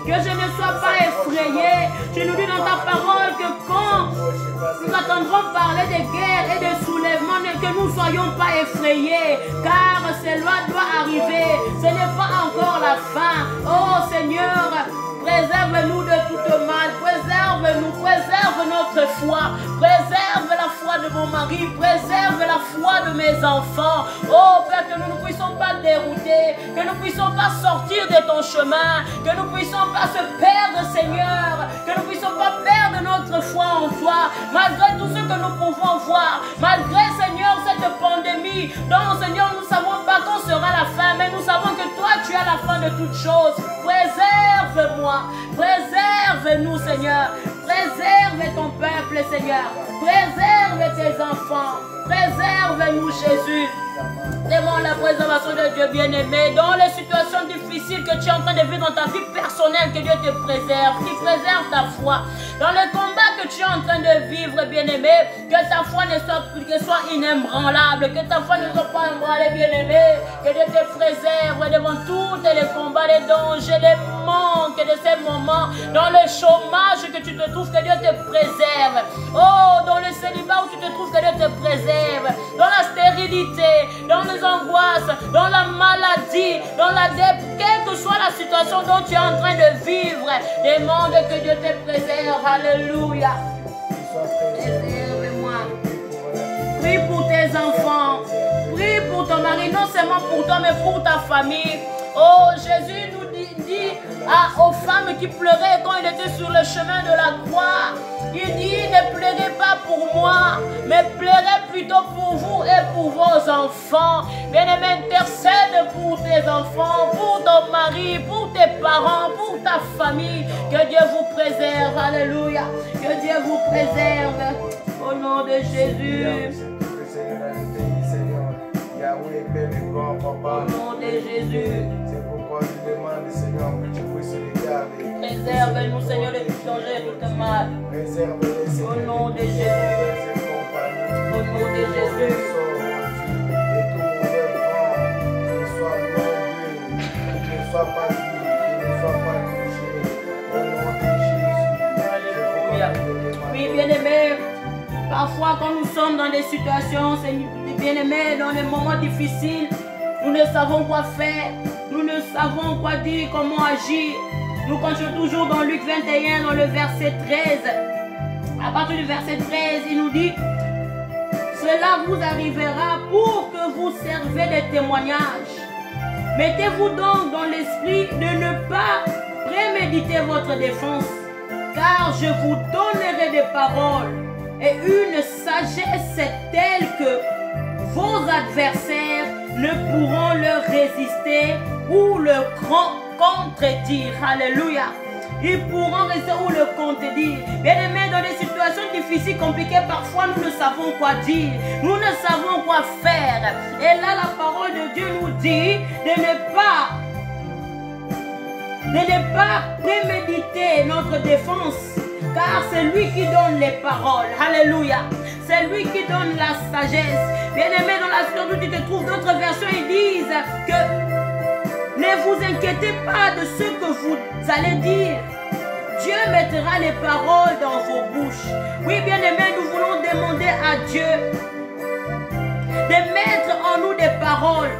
Que je ne sois pas effrayé. Tu nous dis dans ta parole que quand nous entendrons parler de guerre et de soulèvement, que nous ne soyons pas effrayés, car cela doit arriver. Ce n'est pas encore la fin. Oh Seigneur, préserve-nous de tout mal. Préserve-nous, préserve notre foi. Préserve la foi de mon mari. Préserve la foi de mes enfants. Oh Père, que nous ne puissions pas dérouter, que nous ne puissions pas sortir de ton chemin, que nous ne puissions pas se perdre, Seigneur, que nous ne puissions pas perdre notre foi en toi, malgré tout ce que nous pouvons voir, malgré, Seigneur, cette pandémie, dont, Seigneur, nous ne savons pas quand sera la fin, mais nous savons que toi, tu as la fin de toutes choses. Préserve-moi, préserve-nous, Seigneur, préserve ton peuple, Seigneur, préserve tes enfants, préserve-nous, Jésus. Demande la préservation de Dieu, bien-aimé, dans les situations difficiles que tu es en train de vivre dans ta vie personnelle, que Dieu te préserve, qu'il préserve ta foi. Dans le combat que tu es en train de vivre, bien-aimé, que ta foi ne soit inébranlable, que ta foi ne soit pas ébranlée, bien-aimé, que Dieu te préserve devant tous les combats, les dangers, les manques de ces moments, dans le chômage que tu te trouves, que Dieu te préserve. Oh, dans le célibat où tu te trouves, que Dieu te préserve, dans la stérilité, dans les angoisses, dans la maladie, dans la dette, quelle que soit la situation dont tu es en train de vivre, demande que Dieu te préserve. Alléluia. Préserve-moi. Prie pour tes enfants. Prie pour ton mari, non seulement pour toi, mais pour ta famille. Oh, Jésus nous dit aux femmes qui pleuraient quand il était sur le chemin de la croix, il dit, ne pleurez pas pour pour moi, mais plairai plutôt pour vous et pour vos enfants. Bien-aimé, intercède pour tes enfants, pour ton mari, pour tes parents, pour ta famille. Que Dieu vous préserve. Alléluia. Que Dieu vous préserve. Au nom de Jésus. Au nom de Jésus. C'est pourquoi je demande, Seigneur, que tu puisses les garder. Préserve-nous, Seigneur, de tout danger, de tout mal. Préserve-les, Seigneur. Au nom de Jésus. Au nom de Jésus. Et tout mauvais vent, qu'il ne soit pas qu'il ne soit pas touché. Au nom de Jésus. Alléluia. Oui, bien-aimés, parfois quand nous sommes dans des situations, bien-aimés, dans des moments difficiles, nous ne savons quoi faire, nous ne savons quoi dire, comment agir. Nous continuons toujours dans Luc 21, dans le verset 13. À partir du verset 13, il nous dit: cela vous arrivera pour que vous servez de témoignage. Mettez-vous donc dans l'esprit de ne pas préméditer votre défense, car je vous donnerai des paroles et une sagesse telle que vos adversaires ne pourront leur résister ou le contredire. Alléluia. Ils pourront rester ou le contredire. Bien-aimés, dans des situations difficiles, compliquées, parfois nous ne savons quoi dire. Nous ne savons quoi faire. Et là, la parole de Dieu nous dit de ne pas préméditer notre défense. Car c'est lui qui donne les paroles. Alléluia. C'est lui qui donne la sagesse. Bien-aimé, dans la situation où tu te trouves, d'autres versions, ils disent que ne vous inquiétez pas de ce que vous allez dire. Dieu mettra les paroles dans vos bouches. Oui, bien-aimé, nous voulons demander à Dieu de mettre en nous des paroles,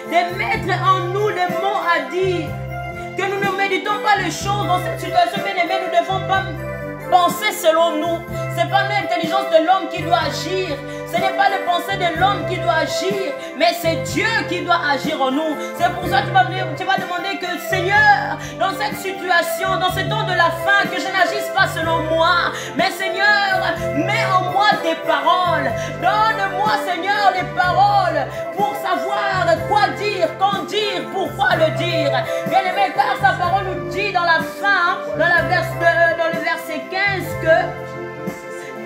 de mettre en nous des mots à dire. Que nous ne méditons pas les choses dans cette situation, bien-aimé, nous ne devons pas penser selon nous. Ce n'est pas l'intelligence de l'homme qui doit agir. Ce n'est pas les pensées de l'homme qui doit agir, mais c'est Dieu qui doit agir en nous. C'est pour ça que tu vas demander que, Seigneur, dans cette situation, dans ce temps de la fin, que je n'agisse pas selon moi, mais Seigneur, mets en moi tes paroles. Donne-moi, Seigneur, les paroles pour savoir quoi dire, quand dire, pourquoi le dire. Bien-aimé, car sa parole nous dit dans la fin, dans le verset 15, que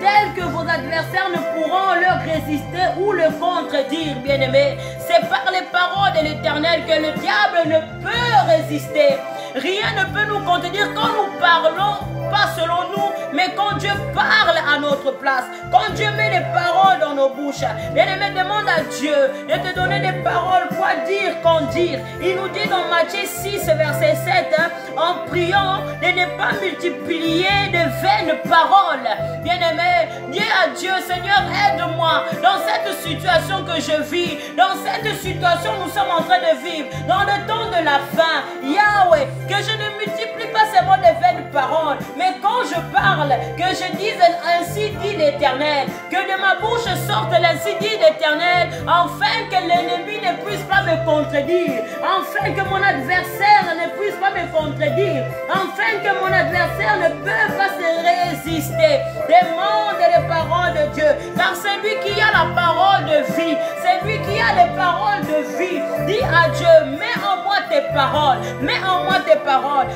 tel que vos adversaires ne pourront leur résister ou le contredire, bien-aimés. C'est par les paroles de l'Éternel que le diable ne peut résister. Rien ne peut nous contredire quand nous parlons, pas selon nous, mais quand Dieu parle à notre place, quand Dieu met les paroles dans nos bouches. Bien-aimé, demande à Dieu de te donner des paroles, quoi dire, quand dire. Il nous dit dans Matthieu 6, verset 7, en priant de ne pas multiplier de vaines paroles. Bien-aimé, dis à Dieu, Seigneur, aide-moi dans cette situation que je vis, dans cette situation que nous sommes en train de vivre, dans le temps de la fin. Yahweh, que je ne multiplie pas seulement de vaines paroles, mais quand je parle, que je dise ainsi dit l'Éternel, que de ma bouche sorte l'ainsi dit l'Éternel, afin que l'ennemi ne puisse pas me contredire, afin que mon adversaire ne puisse pas me contredire, afin que mon adversaire ne peut pas se résister. Demande les paroles de Dieu, car c'est lui qui a la parole de vie, c'est lui qui a les paroles de vie. Dis à Dieu, mets en moi tes paroles, mets en moi tes paroles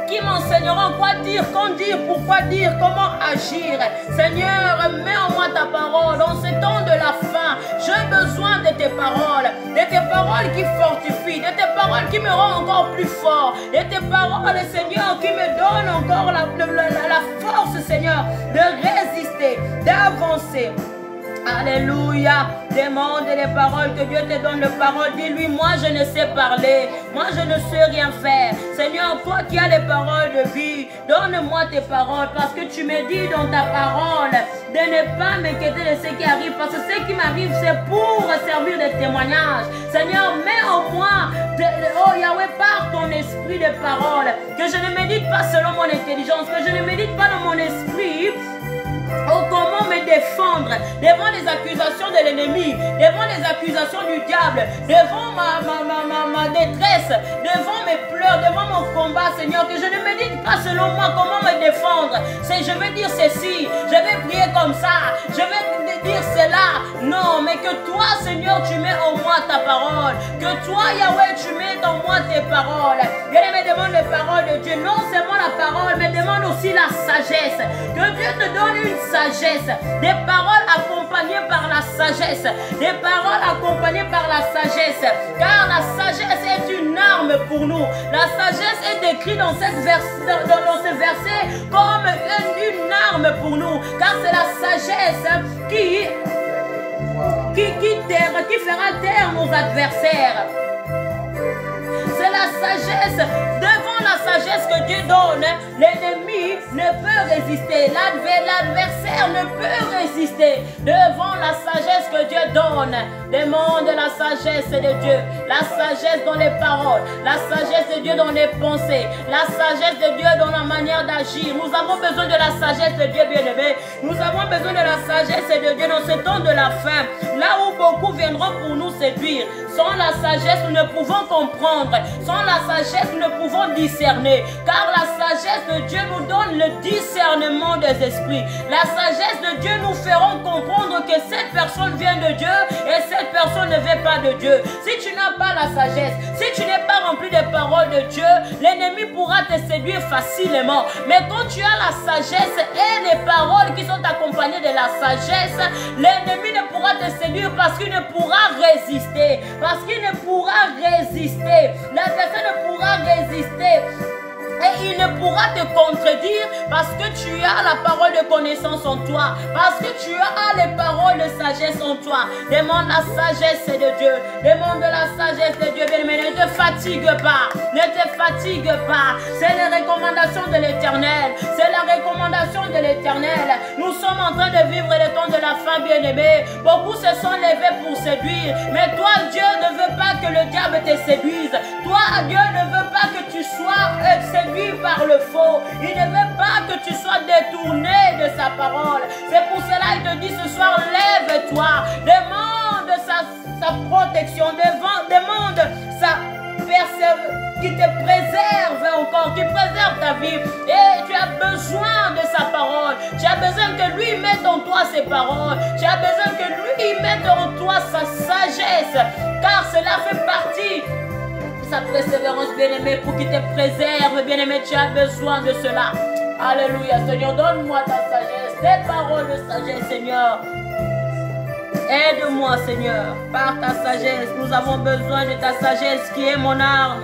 qui m'enseigneront quoi dire, quand dire, pourquoi dire, comment agir. Seigneur, mets en moi ta parole. En ce temps de la fin, j'ai besoin de tes paroles qui fortifient, de tes paroles qui me rendent encore plus fort, de tes paroles, Seigneur, qui me donnent encore la force, Seigneur, de résister, d'avancer. Alléluia. Demande les paroles, que Dieu te donne les paroles. Dis-lui, moi je ne sais parler, moi je ne sais rien faire. Seigneur, toi qui as les paroles de vie, donne-moi tes paroles, parce que tu me dis dans ta parole de ne pas m'inquiéter de ce qui arrive, parce que ce qui m'arrive c'est pour servir de témoignage. Seigneur, mets en moi, oh Yahweh, par ton esprit de parole, que je ne médite pas selon mon intelligence, que je ne médite pas dans mon esprit oh, comment me défendre devant les accusations de l'ennemi, devant les accusations du diable, devant ma détresse, devant mes pleurs, devant mon combat, Seigneur, que je ne médite pas selon moi comment me défendre, c'est je vais dire ceci, je vais prier comme ça, je vais dire cela. Non, mais que toi, Seigneur, tu mets en moi ta parole. Que toi, Yahweh, tu mets en moi tes paroles. Bien-aimé, demande les paroles de Dieu. Non seulement la parole, mais demande aussi la sagesse. Que Dieu te donne une sagesse. Des paroles accompagnées par la sagesse. Des paroles accompagnées par la sagesse. Car la sagesse est une arme pour nous. La sagesse est décrite dans ce verset comme une arme pour nous. Car c'est la sagesse qui fera taire nos adversaires. C'est la sagesse. Devant la sagesse que Dieu donne, l'ennemi ne peut résister. L'adversaire ne peut résister devant la sagesse que Dieu donne. Demande la sagesse de Dieu. La sagesse dans les paroles. La sagesse de Dieu dans les pensées. La sagesse de Dieu dans la manière d'agir. Nous avons besoin de la sagesse de Dieu, bien-aimé. Nous avons besoin de la sagesse de Dieu dans ce temps de la fin. Là où beaucoup viendront pour nous séduire. Sans la sagesse, nous ne pouvons comprendre. Sans la sagesse, nous ne pouvons discerner. Car la sagesse de Dieu nous donne le discernement des esprits. La sagesse de Dieu nous fera comprendre que cette personne vient de Dieu et cette personne ne vient pas de Dieu. Si tu n'as pas la sagesse, si tu n'es pas rempli des paroles de Dieu, l'ennemi pourra te séduire facilement. Mais quand tu as la sagesse et les paroles qui sont accompagnées de la sagesse, l'ennemi ne pourra te séduire parce qu'il ne pourra résister. Parce qu'il ne pourra résister. L'adversaire ne pourra résister. Et il ne pourra te contredire parce que tu as la parole de connaissance en toi. Parce que tu as les paroles de sagesse en toi. Demande la sagesse de Dieu. Demande la sagesse de Dieu. Mais ne te fatigue pas. Ne te fatigue pas. C'est les recommandations de l'Éternel. C'est la recommandation de l'Éternel. Nous sommes en train de vivre le temps de la fin, bien-aimé. Beaucoup se sont levés pour séduire. Mais toi, Dieu ne veut pas que le diable te séduise. Toi, Dieu ne veut pas que tu sois séduit par le faux. Il ne veut pas que tu sois détourné de sa parole. C'est pour cela qu'il te dit ce soir, lève-toi, demande sa protection, demande qui te préserve encore, qui préserve ta vie. Et tu as besoin de sa parole. Tu as besoin que lui mette en toi ses paroles. Tu as besoin que lui mette en toi sa sagesse. Car cela fait partie sa persévérance, bien-aimé, pour qu'il te préserve, bien-aimé. Tu as besoin de cela. Alléluia, Seigneur, donne-moi ta sagesse, tes paroles de sagesse, Seigneur. Aide-moi, Seigneur, par ta sagesse. Nous avons besoin de ta sagesse qui est mon arme,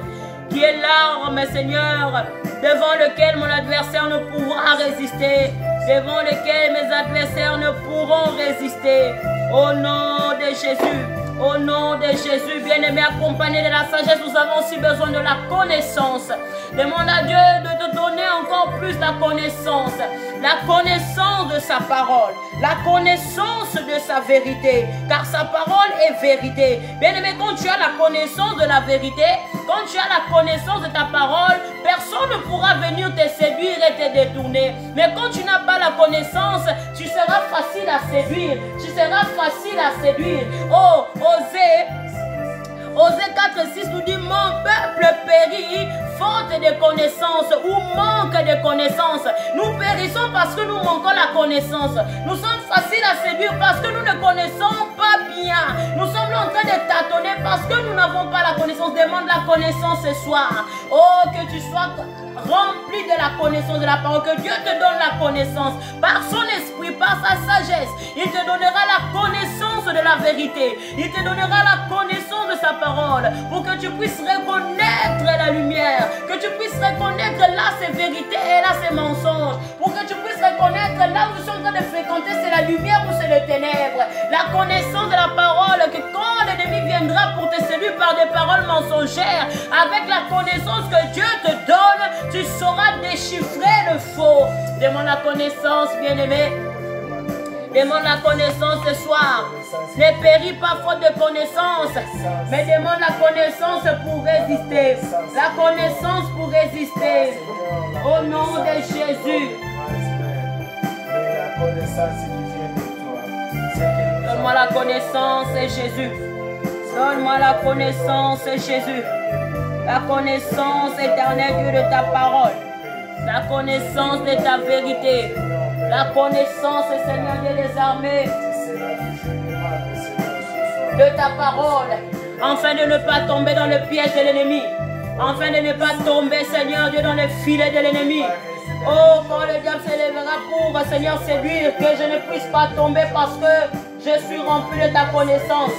qui est l'arme, Seigneur, devant lequel mon adversaire ne pourra résister, devant lequel mes adversaires ne pourront résister. Au nom de Jésus. Au nom de Jésus, bien-aimé, accompagné de la sagesse, nous avons aussi besoin de la connaissance. Demande à Dieu de te donner encore plus la connaissance de sa parole, la connaissance de sa vérité, car sa parole est vérité. Bien-aimé, quand tu as la connaissance de la vérité, quand tu as la connaissance de ta parole, personne ne pourra venir te séduire et te détourner. Mais quand tu n'as pas la connaissance, tu seras facile à séduire. Tu seras facile à séduire. Oh, Osée 4:6 nous dit, mon peuple périt faute de connaissance ou manque de connaissance. Nous périssons parce que nous manquons la connaissance. Nous sommes faciles à séduire parce que nous ne connaissons pas bien. Nous sommes en train de tâtonner parce que nous n'avons pas la connaissance. Demande la connaissance ce soir. Oh, que tu sois rempli de la connaissance de la parole. Que Dieu te donne la connaissance par son esprit, par sa sagesse. Il te donnera la connaissance de la vérité. Il te donnera la connaissance de sa parole pour que tu puisses reconnaître la lumière, que tu puisses reconnaître là c'est vérité et là c'est mensonge, pour que tu puisses reconnaître là où tu es en train de fréquenter c'est la lumière ou c'est les ténèbres. La connaissance de la parole, que quand l'ennemi viendra pour te séduire par des paroles mensongères, avec la connaissance que Dieu te donne, tu sauras déchiffrer le faux. Demande la connaissance, bien-aimé. Demande la connaissance ce soir. Ne péris pas faute de connaissance, mais demande la connaissance pour résister. La connaissance pour résister. Au nom de Jésus. Donne-moi la connaissance, Jésus. Donne-moi la connaissance, Jésus. La connaissance éternelle, Dieu, de ta parole. La La connaissance de ta vérité. La connaissance, Seigneur Dieu des armées, de ta parole, afin de ne pas tomber dans le piège de l'ennemi, afin de ne pas tomber, Seigneur Dieu, dans le filet de l'ennemi. Oh, quand le diable s'élèvera pour, Seigneur, séduire, que je ne puisse pas tomber parce que je suis rempli de ta connaissance.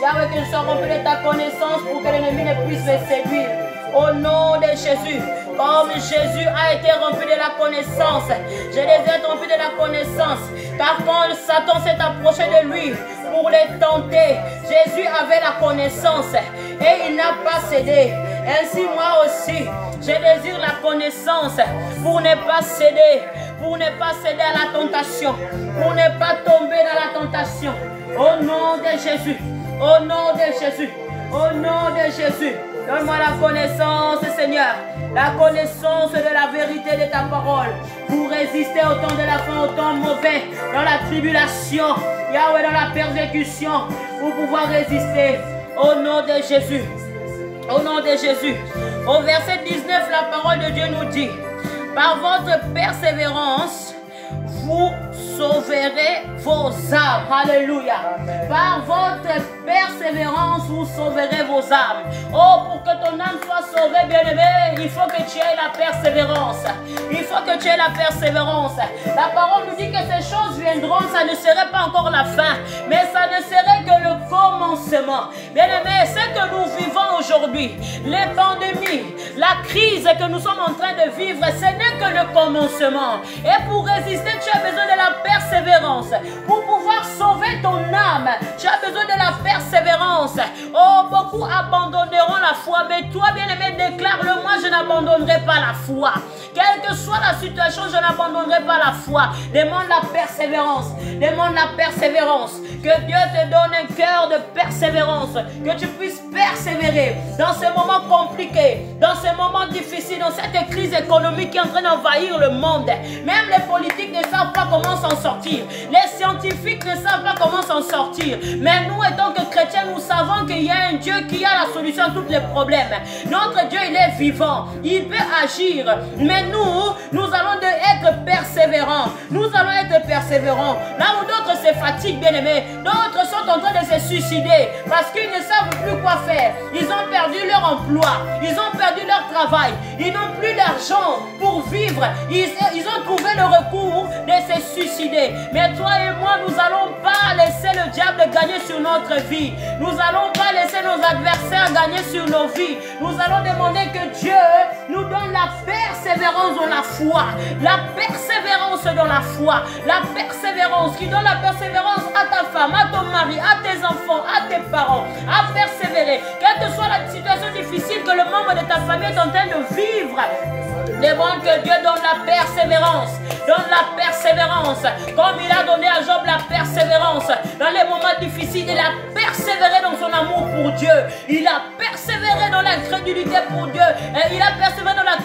Yahweh, que je sois rempli de ta connaissance pour que l'ennemi ne puisse me séduire. Au nom de Jésus, comme Jésus a été rempli de la connaissance, je les ai remplis de la connaissance. Car quand Satan s'est approché de lui pour les tenter, Jésus avait la connaissance et il n'a pas cédé. Ainsi moi aussi, je désire la connaissance pour ne pas céder, pour ne pas céder à la tentation, pour ne pas tomber dans la tentation. Au nom de Jésus, au nom de Jésus, au nom de Jésus. Donne-moi la connaissance, Seigneur, la connaissance de la vérité de ta parole pour résister au temps de la fin, au temps mauvais, dans la tribulation, Yahweh, dans la persécution, pour pouvoir résister. Au nom de Jésus, au nom de Jésus. Au verset 19, la parole de Dieu nous dit, par votre persévérance, vous sauverez vos âmes. Alléluia. Par votre persévérance, vous sauverez vos âmes. Oh, pour que ton âme soit sauvée, bien-aimé, il faut que tu aies la persévérance. Il faut que tu aies la persévérance. La parole nous dit que ces choses viendront, ça ne serait pas encore la fin, mais ça ne serait que le commencement. Bien-aimé, ce que nous vivons aujourd'hui, les pandémies, la crise que nous sommes en train de vivre, ce n'est que le commencement. Et pour résister, tu as besoin de la persévérance. Pour pouvoir sauver ton âme, tu as besoin de la persévérance. Oh, beaucoup abandonneront la foi, mais toi, bien-aimé, déclare-le, moi, je n'abandonnerai pas la foi. Quelle que soit la situation, je n'abandonnerai pas la foi. Demande la persévérance. Demande la persévérance. Que Dieu te donne un cœur de persévérance. Que tu puisses persévérer dans ces moments compliqués, dans ces moments difficiles, dans cette crise économique qui est en train d'envahir le monde. Même les politiques ne savent pas comment s'en sortir. Les scientifiques ne savent pas comment s'en sortir. Mais nous, étant que chrétiens, nous savons qu'il y a un Dieu qui a la solution à tous les problèmes. Notre Dieu, il est vivant. Il peut agir. Mais nous allons être persévérants. Nous allons être persévérants. Là où d'autres se fatiguent, bien-aimés, d'autres sont en train de se suicider parce qu'ils ne savent plus quoi faire. Ils ont perdu leur emploi. Ils ont perdu leur travail. Ils n'ont plus d'argent pour vivre. Ils ont trouvé le recours de se suicider. Mais toi et moi, nous n'allons pas laisser le diable gagner sur notre vie. Nous n'allons pas laisser nos adversaires gagner sur nos vies. Nous allons demander que Dieu nous donne la persévérance dans la foi. La persévérance dans la foi. La persévérance qui donne la persévérance à ta femme, à ton mari, à tes enfants, à tes parents, à persévérer. Quelle que soit la situation difficile que le membre de ta famille est en train de vivre, demande que Dieu donne la persévérance. Donne la persévérance. Comme il a donné à Job la persévérance. Dans les moments difficiles, il a persévéré dans son amour pour Dieu. Il a persévéré dans la crédulité pour Dieu. Et il a persévéré dans la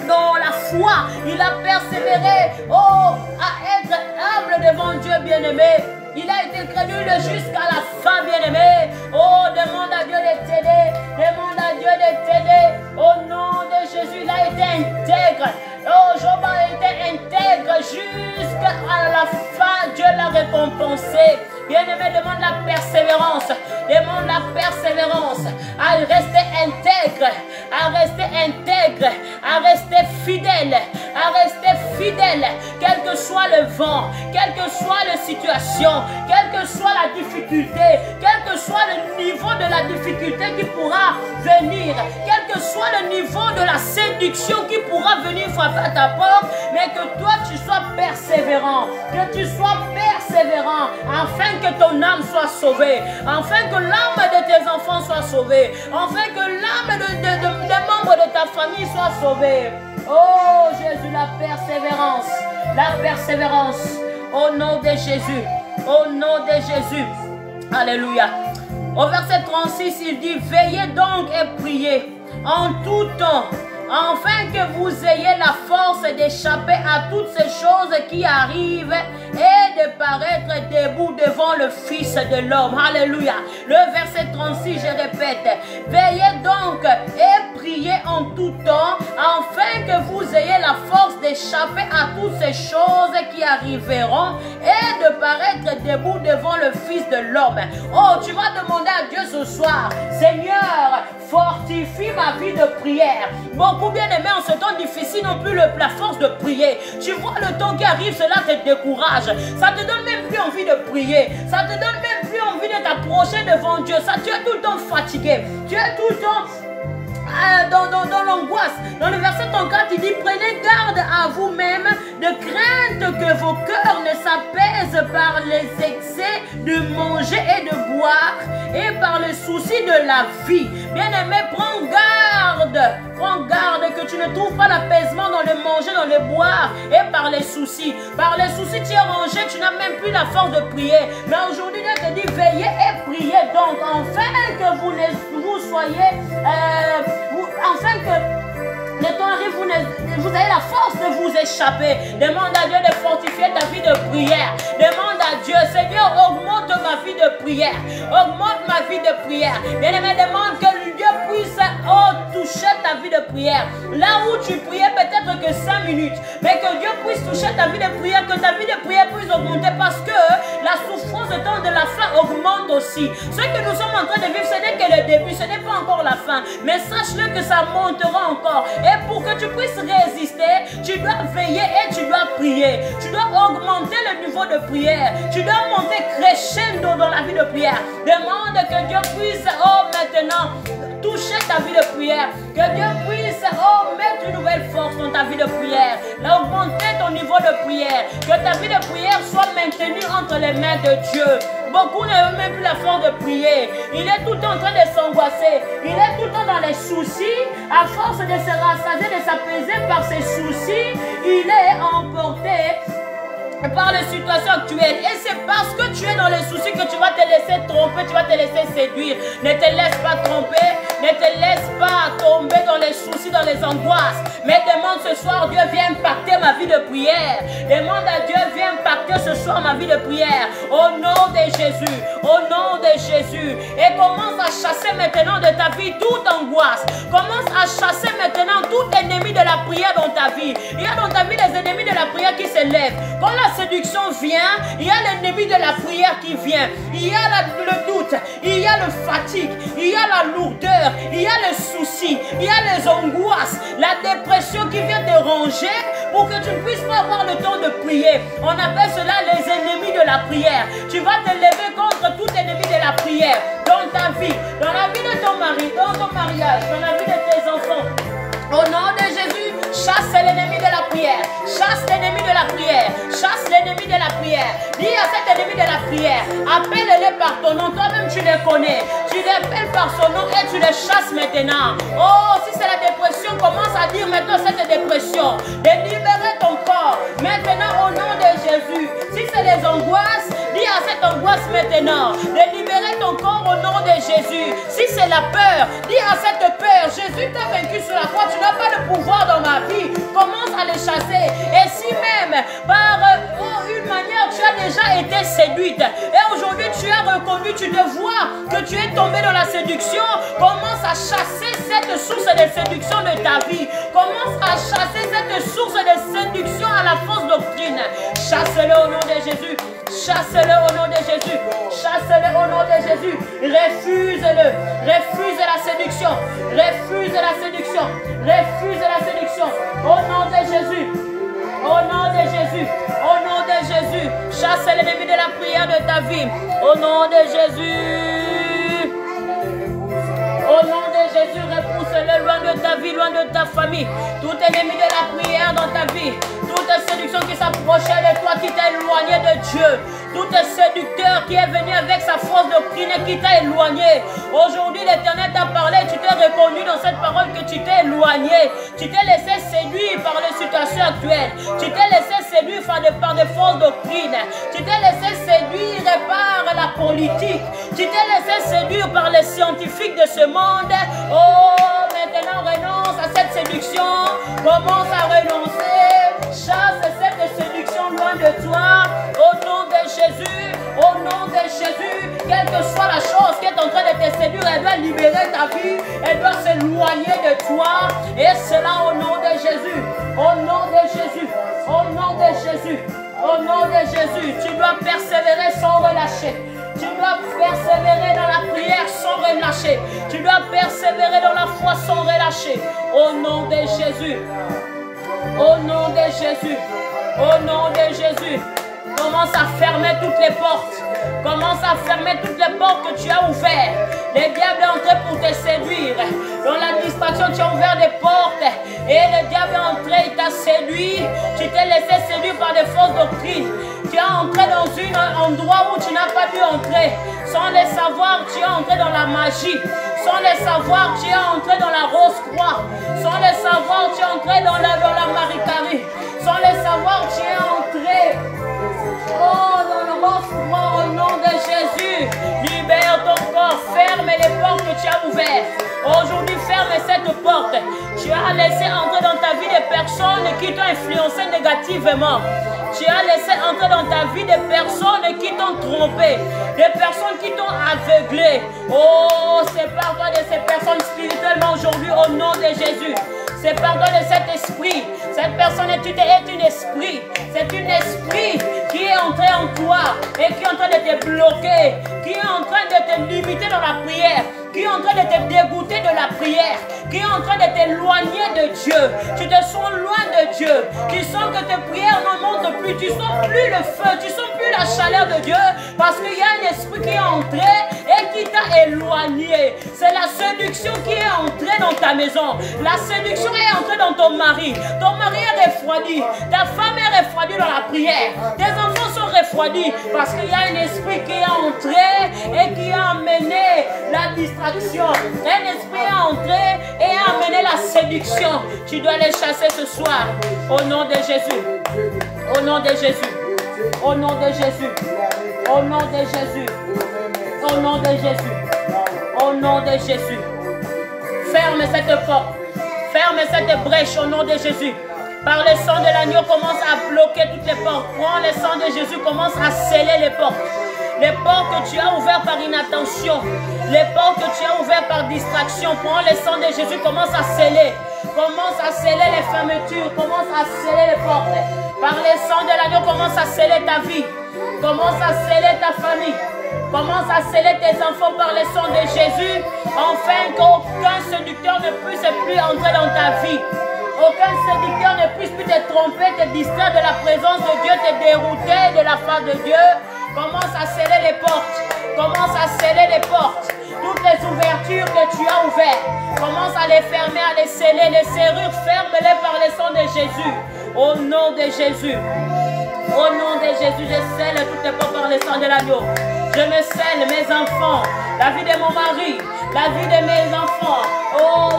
dans la foi. Il a persévéré à être humble devant Dieu, bien-aimé. Il a été crédule jusqu'à la fin, bien-aimé. Oh, demande à Dieu de t'aider. Demande à Dieu de t'aider. Au nom de Jésus, il a été intègre. Oh, Job a été intègre jusqu'à la fin. Dieu l'a récompensé. Bien-aimé, demande la persévérance. Demande la persévérance. À rester intègre. À rester intègre. À rester fidèle. À rester fidèle. Quel que soit le vent. Quelle que soit la situation. Quelle que soit la difficulté. Quel que soit le niveau de la difficulté qui pourra venir. Quel que soit le niveau de la séduction qui pourra venir frapper à ta porte. Mais que toi tu sois persévérant. Que tu sois persévérant. Afin que ton âme soit sauvée, afin que l'âme de tes enfants soit sauvée, afin que l'âme des membres de ta famille soit sauvée. Oh Jésus, la persévérance, au nom de Jésus, au nom de Jésus. Alléluia. Au verset 36, il dit, veillez donc et priez en tout temps afin que vous ayez la force d'échapper à toutes ces choses qui arrivent et de paraître debout devant le Fils de l'homme. Alléluia. Le verset 36, je répète. Veillez donc et priez en tout temps, afin que vous ayez la force d'échapper à toutes ces choses qui arriveront et de paraître debout devant le Fils de l'homme. Oh, tu vas demander à Dieu ce soir, Seigneur, fortifie ma vie de prière. Beaucoup bien aimés, en ce temps difficile, n'ont plus la force de prier. Tu vois le temps qui arrive, cela te décourage. Ça te donne même plus envie de prier. Ça te donne même plus envie de t'approcher devant Dieu. Ça, tu es tout le temps fatigué. Tu es tout le temps dans l'angoisse. Dans le verset 34, il dit: prenez garde à vous-même de crainte que vos cœurs ne s'apaisent par les excès de manger et de boire et par les soucis de la vie. Bien-aimé, prends garde que tu ne trouves pas l'apaisement dans le manger, dans le boire et par les soucis. Par les soucis, tu es rangé, tu n'as même plus la force de prier. Mais aujourd'hui, Dieu te dit: veillez et priez donc, afin que vous soyez, afin que le temps arrive, vous avez la force de vous échapper. Demande à Dieu de fortifier ta vie de prière. Demande à Dieu: Seigneur, augmente ma vie de prière. Augmente ma vie de prière. Bien-aimé, demande que Dieu puisse toucher ta vie de prière. Là où tu priais peut-être que 5 minutes, mais que Dieu puisse toucher ta vie de prière, que ta vie de prière puisse augmenter, parce que la souffrance de temps de la fin augmente aussi. Ce que nous sommes en train de vivre, ce n'est que le début, ce n'est pas encore la fin. Mais sache-le que ça montera encore. Et pour que tu puisses résister, tu dois veiller et tu dois prier. Tu dois augmenter le niveau de prière. Tu dois monter crescendo dans la vie de prière. Demande que Dieu puisse, maintenant, toucher ta vie de prière. Que Dieu puisse, mettre une nouvelle force dans ta vie de prière. Augmenter ton niveau de prière. Que ta vie de prière soit maintenue entre les mains de Dieu. Beaucoup n'ont même plus la force de prier. Il est tout le temps en train de s'angoisser. Il est tout le temps dans les soucis. À force de se rassasier, de s'apaiser par ses soucis, il est emporté par les situations actuelles. Et c'est parce que tu es dans les soucis que tu vas te laisser tromper, tu vas te laisser séduire. Ne te laisse pas tromper, ne te laisse pas tomber dans les soucis, dans les angoisses. Mais demande ce soir: Dieu, viens impacter ma vie de prière. Demande à Dieu: viens impacter ce soir ma vie de prière. Au nom de Jésus, au nom de Jésus. Et commence à chasser maintenant de ta vie toute angoisse. Commence à chasser maintenant tout ennemi de la prière dans ta vie. Il y a dans ta vie des ennemis de la prière qui se lèvent. Quand la séduction vient, il y a l'ennemi de la prière qui vient. Il y a le doute, il y a le fatigue, il y a la lourdeur, il y a le souci, il y a les angoisses, la dépression qui vient te ranger pour que tu ne puisses pas avoir le temps de prier. On appelle cela les ennemis de la prière. Tu vas te lever contre tout ennemi de la prière dans ta vie, dans la vie de ton mari, dans ton mariage, dans la vie de tes enfants. Au nom de Jésus, chasse l'ennemi de la prière. Chasse l'ennemi de la prière. Chasse l'ennemi de la prière. Dis à cet ennemi de la prière: appelle-les par ton nom. Toi-même, tu les connais. Tu les appelles par son nom et tu les chasses maintenant. Oh, si c'est la dépression, commence à dire maintenant cette dépression. De libérer ton corps. Maintenant, au nom de Jésus. Si c'est les angoisses, dis à cette angoisse maintenant de libérer ton corps au nom de Jésus. Si c'est la peur, dis à cette peur: Jésus t'a vaincu sur la croix. Tu n'as pas de pouvoir dans ma vie. Commence à les chasser. Et si même par une manière tu as déjà été séduite et aujourd'hui tu as reconnu, tu te vois que tu es tombé dans la séduction, commence à chasser cette source de séduction de ta vie. Commence à chasser cette source de séduction à la fausse doctrine. Chasse-le au nom de Jésus. Chasse-le au nom de Jésus. Chasse-le au nom de Jésus. Refuse-le. Refuse la séduction. Refuse la séduction. Refuse la séduction. Au nom de Jésus. Au nom de Jésus. Au nom de Jésus. Chasse l'ennemi de la prière de ta vie. Au nom de Jésus. Au nom de Jésus, repousse-le loin de ta vie, loin de ta famille. Tout ennemi de la prière dans ta vie. Toute séduction qui s'approchait de toi, qui t'a éloigné de Dieu. Tout séducteur qui est venu avec sa fausse doctrine et qui t'a éloigné. Aujourd'hui, l'Éternel t'a parlé, tu t'es reconnu dans cette parole que tu t'es éloigné. Tu t'es laissé séduire par les situations actuelles. Tu t'es laissé séduire par des fausses doctrines. Tu t'es laissé séduire par la politique. Tu t'es laissé séduire par les scientifiques de ce monde. Oh, maintenant renonce à cette séduction, commence à renoncer. Chasse cette séduction loin de toi. Au nom de Jésus, au nom de Jésus, quelle que soit la chose qui est en train de te séduire, elle doit libérer ta vie, elle doit s'éloigner de toi. Et cela au nom de Jésus, au nom de Jésus, au nom de Jésus, au nom de Jésus. Tu dois persévérer sans relâcher. Tu dois persévérer dans la prière sans relâcher. Tu dois persévérer dans la foi sans relâcher. Au nom de Jésus. Au nom de Jésus. Au nom de Jésus. Commence à fermer toutes les portes. Commence à fermer toutes les portes que tu as ouvertes. Le diable est entré pour te séduire. Dans la distraction, tu as ouvert des portes. Et le diable est entré, il t'a séduit. Tu t'es laissé séduire par des fausses doctrines. Tu es entré dans un endroit où tu n'as pas dû entrer. Sans le savoir, tu es entré dans la magie. Sans le savoir, tu es entré dans la rose-croix. Sans le savoir, tu es entré dans la Marie-Carie. Sans le savoir, tu es entré dans le rose-croix au nom de Jésus. Libère ton corps, ferme les portes que tu as ouvertes. Aujourd'hui, ferme cette porte. Tu as laissé entrer dans ta vie des personnes qui t'ont influencé négativement. Tu as laissé entrer dans ta vie des personnes qui t'ont trompé, des personnes qui t'ont aveuglé. Oh, sépare-toi de ces personnes spirituellement aujourd'hui au nom de Jésus. Sépare-toi de cet esprit. Cette personne est un esprit. C'est un esprit qui est entré en toi et qui est en train de te bloquer, qui est en train de te limiter dans la prière, qui est en train de te dégoûter de la prière, qui est en train de t'éloigner de Dieu. Tu te sens loin de Dieu. Tu sens que tes prières ne montent plus. Tu sens plus le feu. Tu sens plus la chaleur de Dieu parce qu'il y a un esprit qui est entré et qui t'a éloigné. C'est la séduction qui est entrée dans ta maison. La séduction est entrée dans ton mari. Ton mari est refroidi. Ta femme est refroidie dans la prière. Tes enfants sont refroidis parce qu'il y a un esprit qui est entré et qui a amené la distraction. Un esprit est entré et a amené la séduction. Tu dois les chasser ce soir. Au nom de Jésus. Au nom de Jésus. Au nom de Jésus. Au nom de Jésus. Au nom de Jésus. Au nom de Jésus. Ferme cette porte. Ferme cette brèche au nom de Jésus. Par le sang de l'agneau, commence à bloquer toutes les portes. Prends le sang de Jésus, commence à sceller les portes. Les portes que tu as ouvertes par inattention. Les portes que tu as ouvertes par distraction. Prends le sang de Jésus, commence à sceller. Commence à sceller les fermetures. Commence à sceller les portes. Par le sang de l'agneau, commence à sceller ta vie. Commence à sceller ta famille. Commence à sceller tes enfants par le sang de Jésus. Afin qu'aucun séducteur ne puisse plus entrer dans ta vie. Aucun séducteur ne puisse plus te tromper, te distraire de la présence de Dieu, te dérouter de la face de Dieu. Commence à sceller les portes. Commence à sceller les portes. Toutes les ouvertures que tu as ouvertes, commence à les fermer, à les sceller. Les serrures, ferme-les par le sang de Jésus. Au nom de Jésus. Au nom de Jésus, je scelle toutes les portes par le sang de l'agneau. Je me scelle mes enfants, la vie de mon mari, la vie de mes enfants. Oh,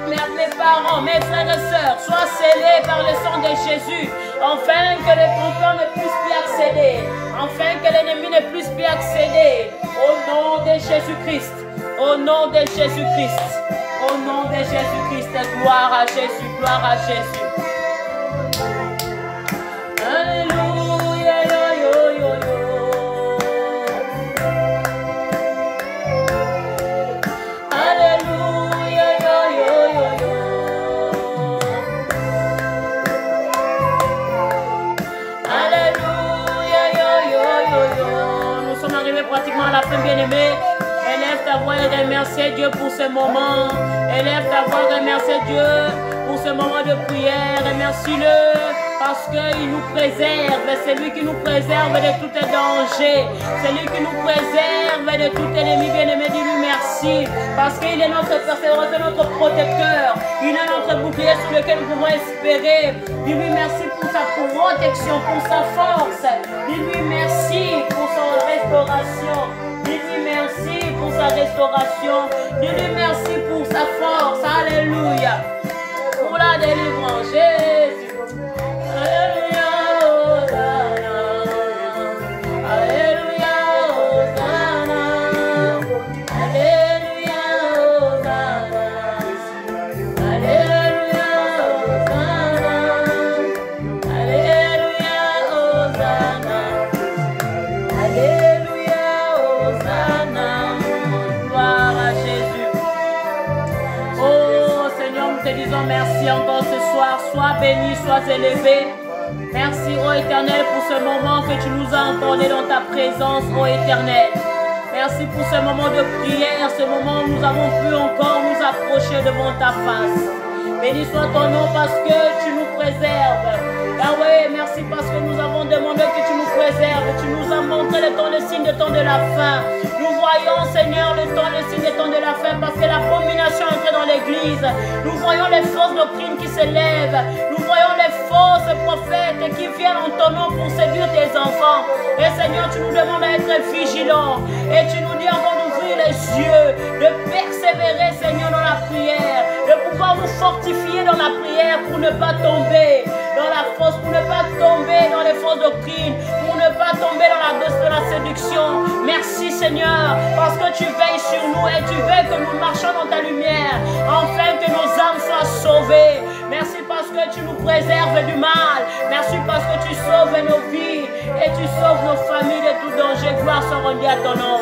mes parents, mes frères et sœurs, soient scellés par le sang de Jésus, afin que les trompeurs ne puissent plus accéder, afin que l'ennemi ne puisse plus accéder. Au nom de Jésus-Christ, au nom de Jésus-Christ, au nom de Jésus-Christ, gloire à Jésus, gloire à Jésus. Alléluia, yo, yo, yo, yo. Alléluia, yo, yo, yo, yo. Alléluia, yo, yo, yo, yo. Nous sommes arrivés pratiquement à la fin, bien-aimés. Élève ta voix et remercie Dieu pour ce moment. Élève ta voix et remercie Dieu pour ce moment de prière. Remercie-le. Parce qu'il nous préserve, c'est lui qui nous préserve de tout danger, c'est lui qui nous préserve de tout ennemi. Bien-aimé, dis-lui merci, parce qu'il est notre persévérance, notre protecteur, il est notre bouclier sur lequel nous pouvons espérer. Dis-lui merci pour sa protection, pour sa force, dis-lui merci pour sa restauration, dis-lui merci pour sa restauration, dis-lui merci pour sa force, alléluia, pour la délivrance, Jésus. Alléluia, Hosanna. Alléluia, Hosanna. Alléluia, Hosanna. Alléluia. soir. Sois béni, sois élevé. Merci, ô Éternel, pour ce moment que tu nous as accordé dans ta présence, ô Éternel. Merci pour ce moment de prière, ce moment où nous avons pu encore nous approcher devant ta face. Béni soit ton nom parce que tu nous préserves. Yahweh, merci parce que nous avons demandé que tu nous préserves. Tu nous as montré le temps, le signe de temps de la fin. Nous voyons, Seigneur, le temps, le signe de temps de la fin parce que l'abomination est entrée dans l'église. Nous voyons les fausses doctrines qui s'élèvent. Nous voyons les fausses prophètes qui viennent en ton nom pour séduire tes enfants. Et Seigneur, tu nous demandes d'être vigilants. Et tu nous dis encore d'ouvrir les yeux, de persévérer, Seigneur, dans la prière, de pouvoir nous fortifier dans la prière pour ne pas tomber dans la fausse, pour ne pas tomber dans les fausses doctrines, pour ne pas tomber dans la dose de la séduction. Merci Seigneur, parce que tu veilles sur nous et tu veux que nous marchions dans ta lumière, afin que nos âmes soient sauvées. Merci parce que tu nous préserves du mal. Merci parce que tu sauves nos vies et tu sauves nos familles de tout danger. Gloire soit rendue à ton nom.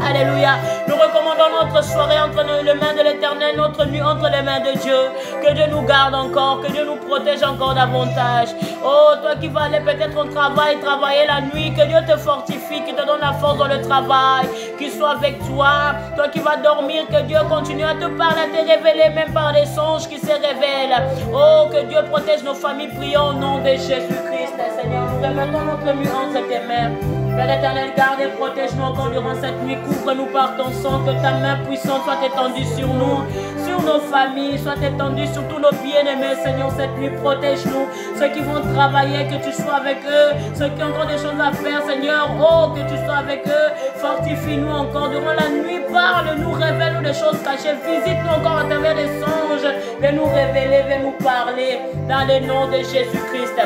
Alléluia. Nous recommandons notre soirée entre les mains de l'Éternel, notre nuit entre les mains de Dieu. Que Dieu nous garde encore, que Dieu nous protège encore davantage. Oh, toi qui vas aller peut-être au travail, travailler la nuit, que Dieu te fortifie, qu'il te donne la force dans le travail, qu'il soit avec toi. Toi qui vas dormir, que Dieu continue à te parler, à te révéler, même par les songes qui se révèlent. Oh, que Dieu protège nos familles. Prions au nom de Jésus-Christ. Seigneur, nous remettons notre nuit entre tes mains. Père éternel, garde et protège-nous encore durant cette nuit. Couvre-nous par ton sang, que ta main puissante soit étendue sur nous, sur nos familles, soit étendue sur tous nos bien-aimés. Seigneur, cette nuit, protège-nous. Ceux qui vont travailler, que tu sois avec eux. Ceux qui ont encore des choses à faire, Seigneur, oh, que tu sois avec eux. Fortifie-nous encore durant la nuit. Parle-nous, révèle-nous des choses cachées. Visite-nous encore à travers des songes. Viens nous révéler, viens nous parler. Dans le nom de Jésus-Christ.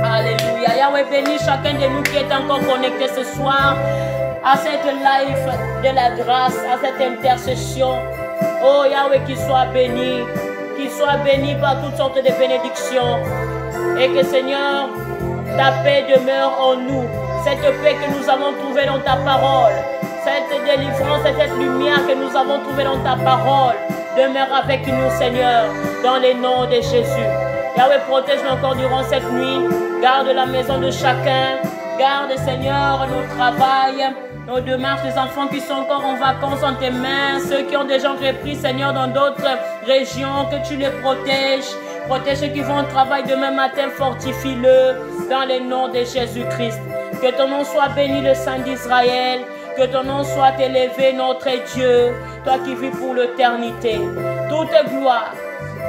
Alléluia. Yahweh, bénis chacun de nous qui est encore connecté ce soir à cette life de la grâce, à cette intercession. Oh Yahweh, qu'il soit béni par toutes sortes de bénédictions. Et que Seigneur, ta paix demeure en nous. Cette paix que nous avons trouvée dans ta parole, cette délivrance et cette lumière que nous avons trouvée dans ta parole, demeure avec nous, Seigneur, dans le nom de Jésus. Yahweh, protège-nous encore durant cette nuit. Garde la maison de chacun. Garde, Seigneur, nos travails, nos démarches, les enfants qui sont encore en vacances en tes mains. Ceux qui ont déjà repris, Seigneur, dans d'autres régions, que tu les protèges. Protège ceux qui vont au travail demain matin. Fortifie-le dans le nom de Jésus-Christ. Que ton nom soit béni, le Saint d'Israël. Que ton nom soit élevé, notre Dieu. Toi qui vis pour l'éternité. Toute gloire,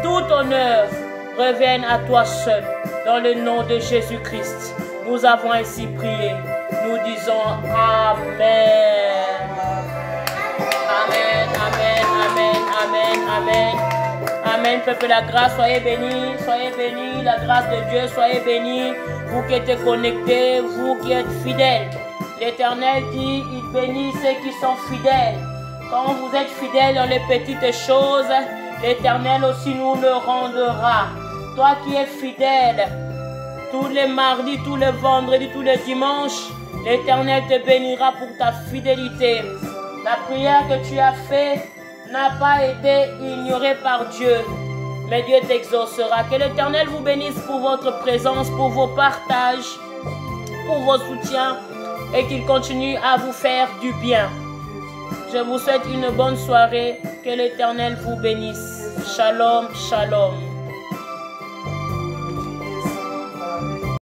tout honneur reviennent à toi seul, dans le nom de Jésus-Christ. Nous avons ainsi prié. Nous disons Amen. Amen, Amen, Amen, Amen, Amen. Amen, peuple de la grâce, soyez bénis, la grâce de Dieu, soyez bénis, vous qui êtes connectés, vous qui êtes fidèles. L'Éternel dit, il bénit ceux qui sont fidèles. Quand vous êtes fidèles dans les petites choses, l'Éternel aussi nous le rendra. Toi qui es fidèle, tous les mardis, tous les vendredis, tous les dimanches, l'Éternel te bénira pour ta fidélité. La prière que tu as faite n'a pas été ignorée par Dieu, mais Dieu t'exaucera. Que l'Éternel vous bénisse pour votre présence, pour vos partages, pour vos soutiens, et qu'il continue à vous faire du bien. Je vous souhaite une bonne soirée. Que l'Éternel vous bénisse. Shalom, shalom.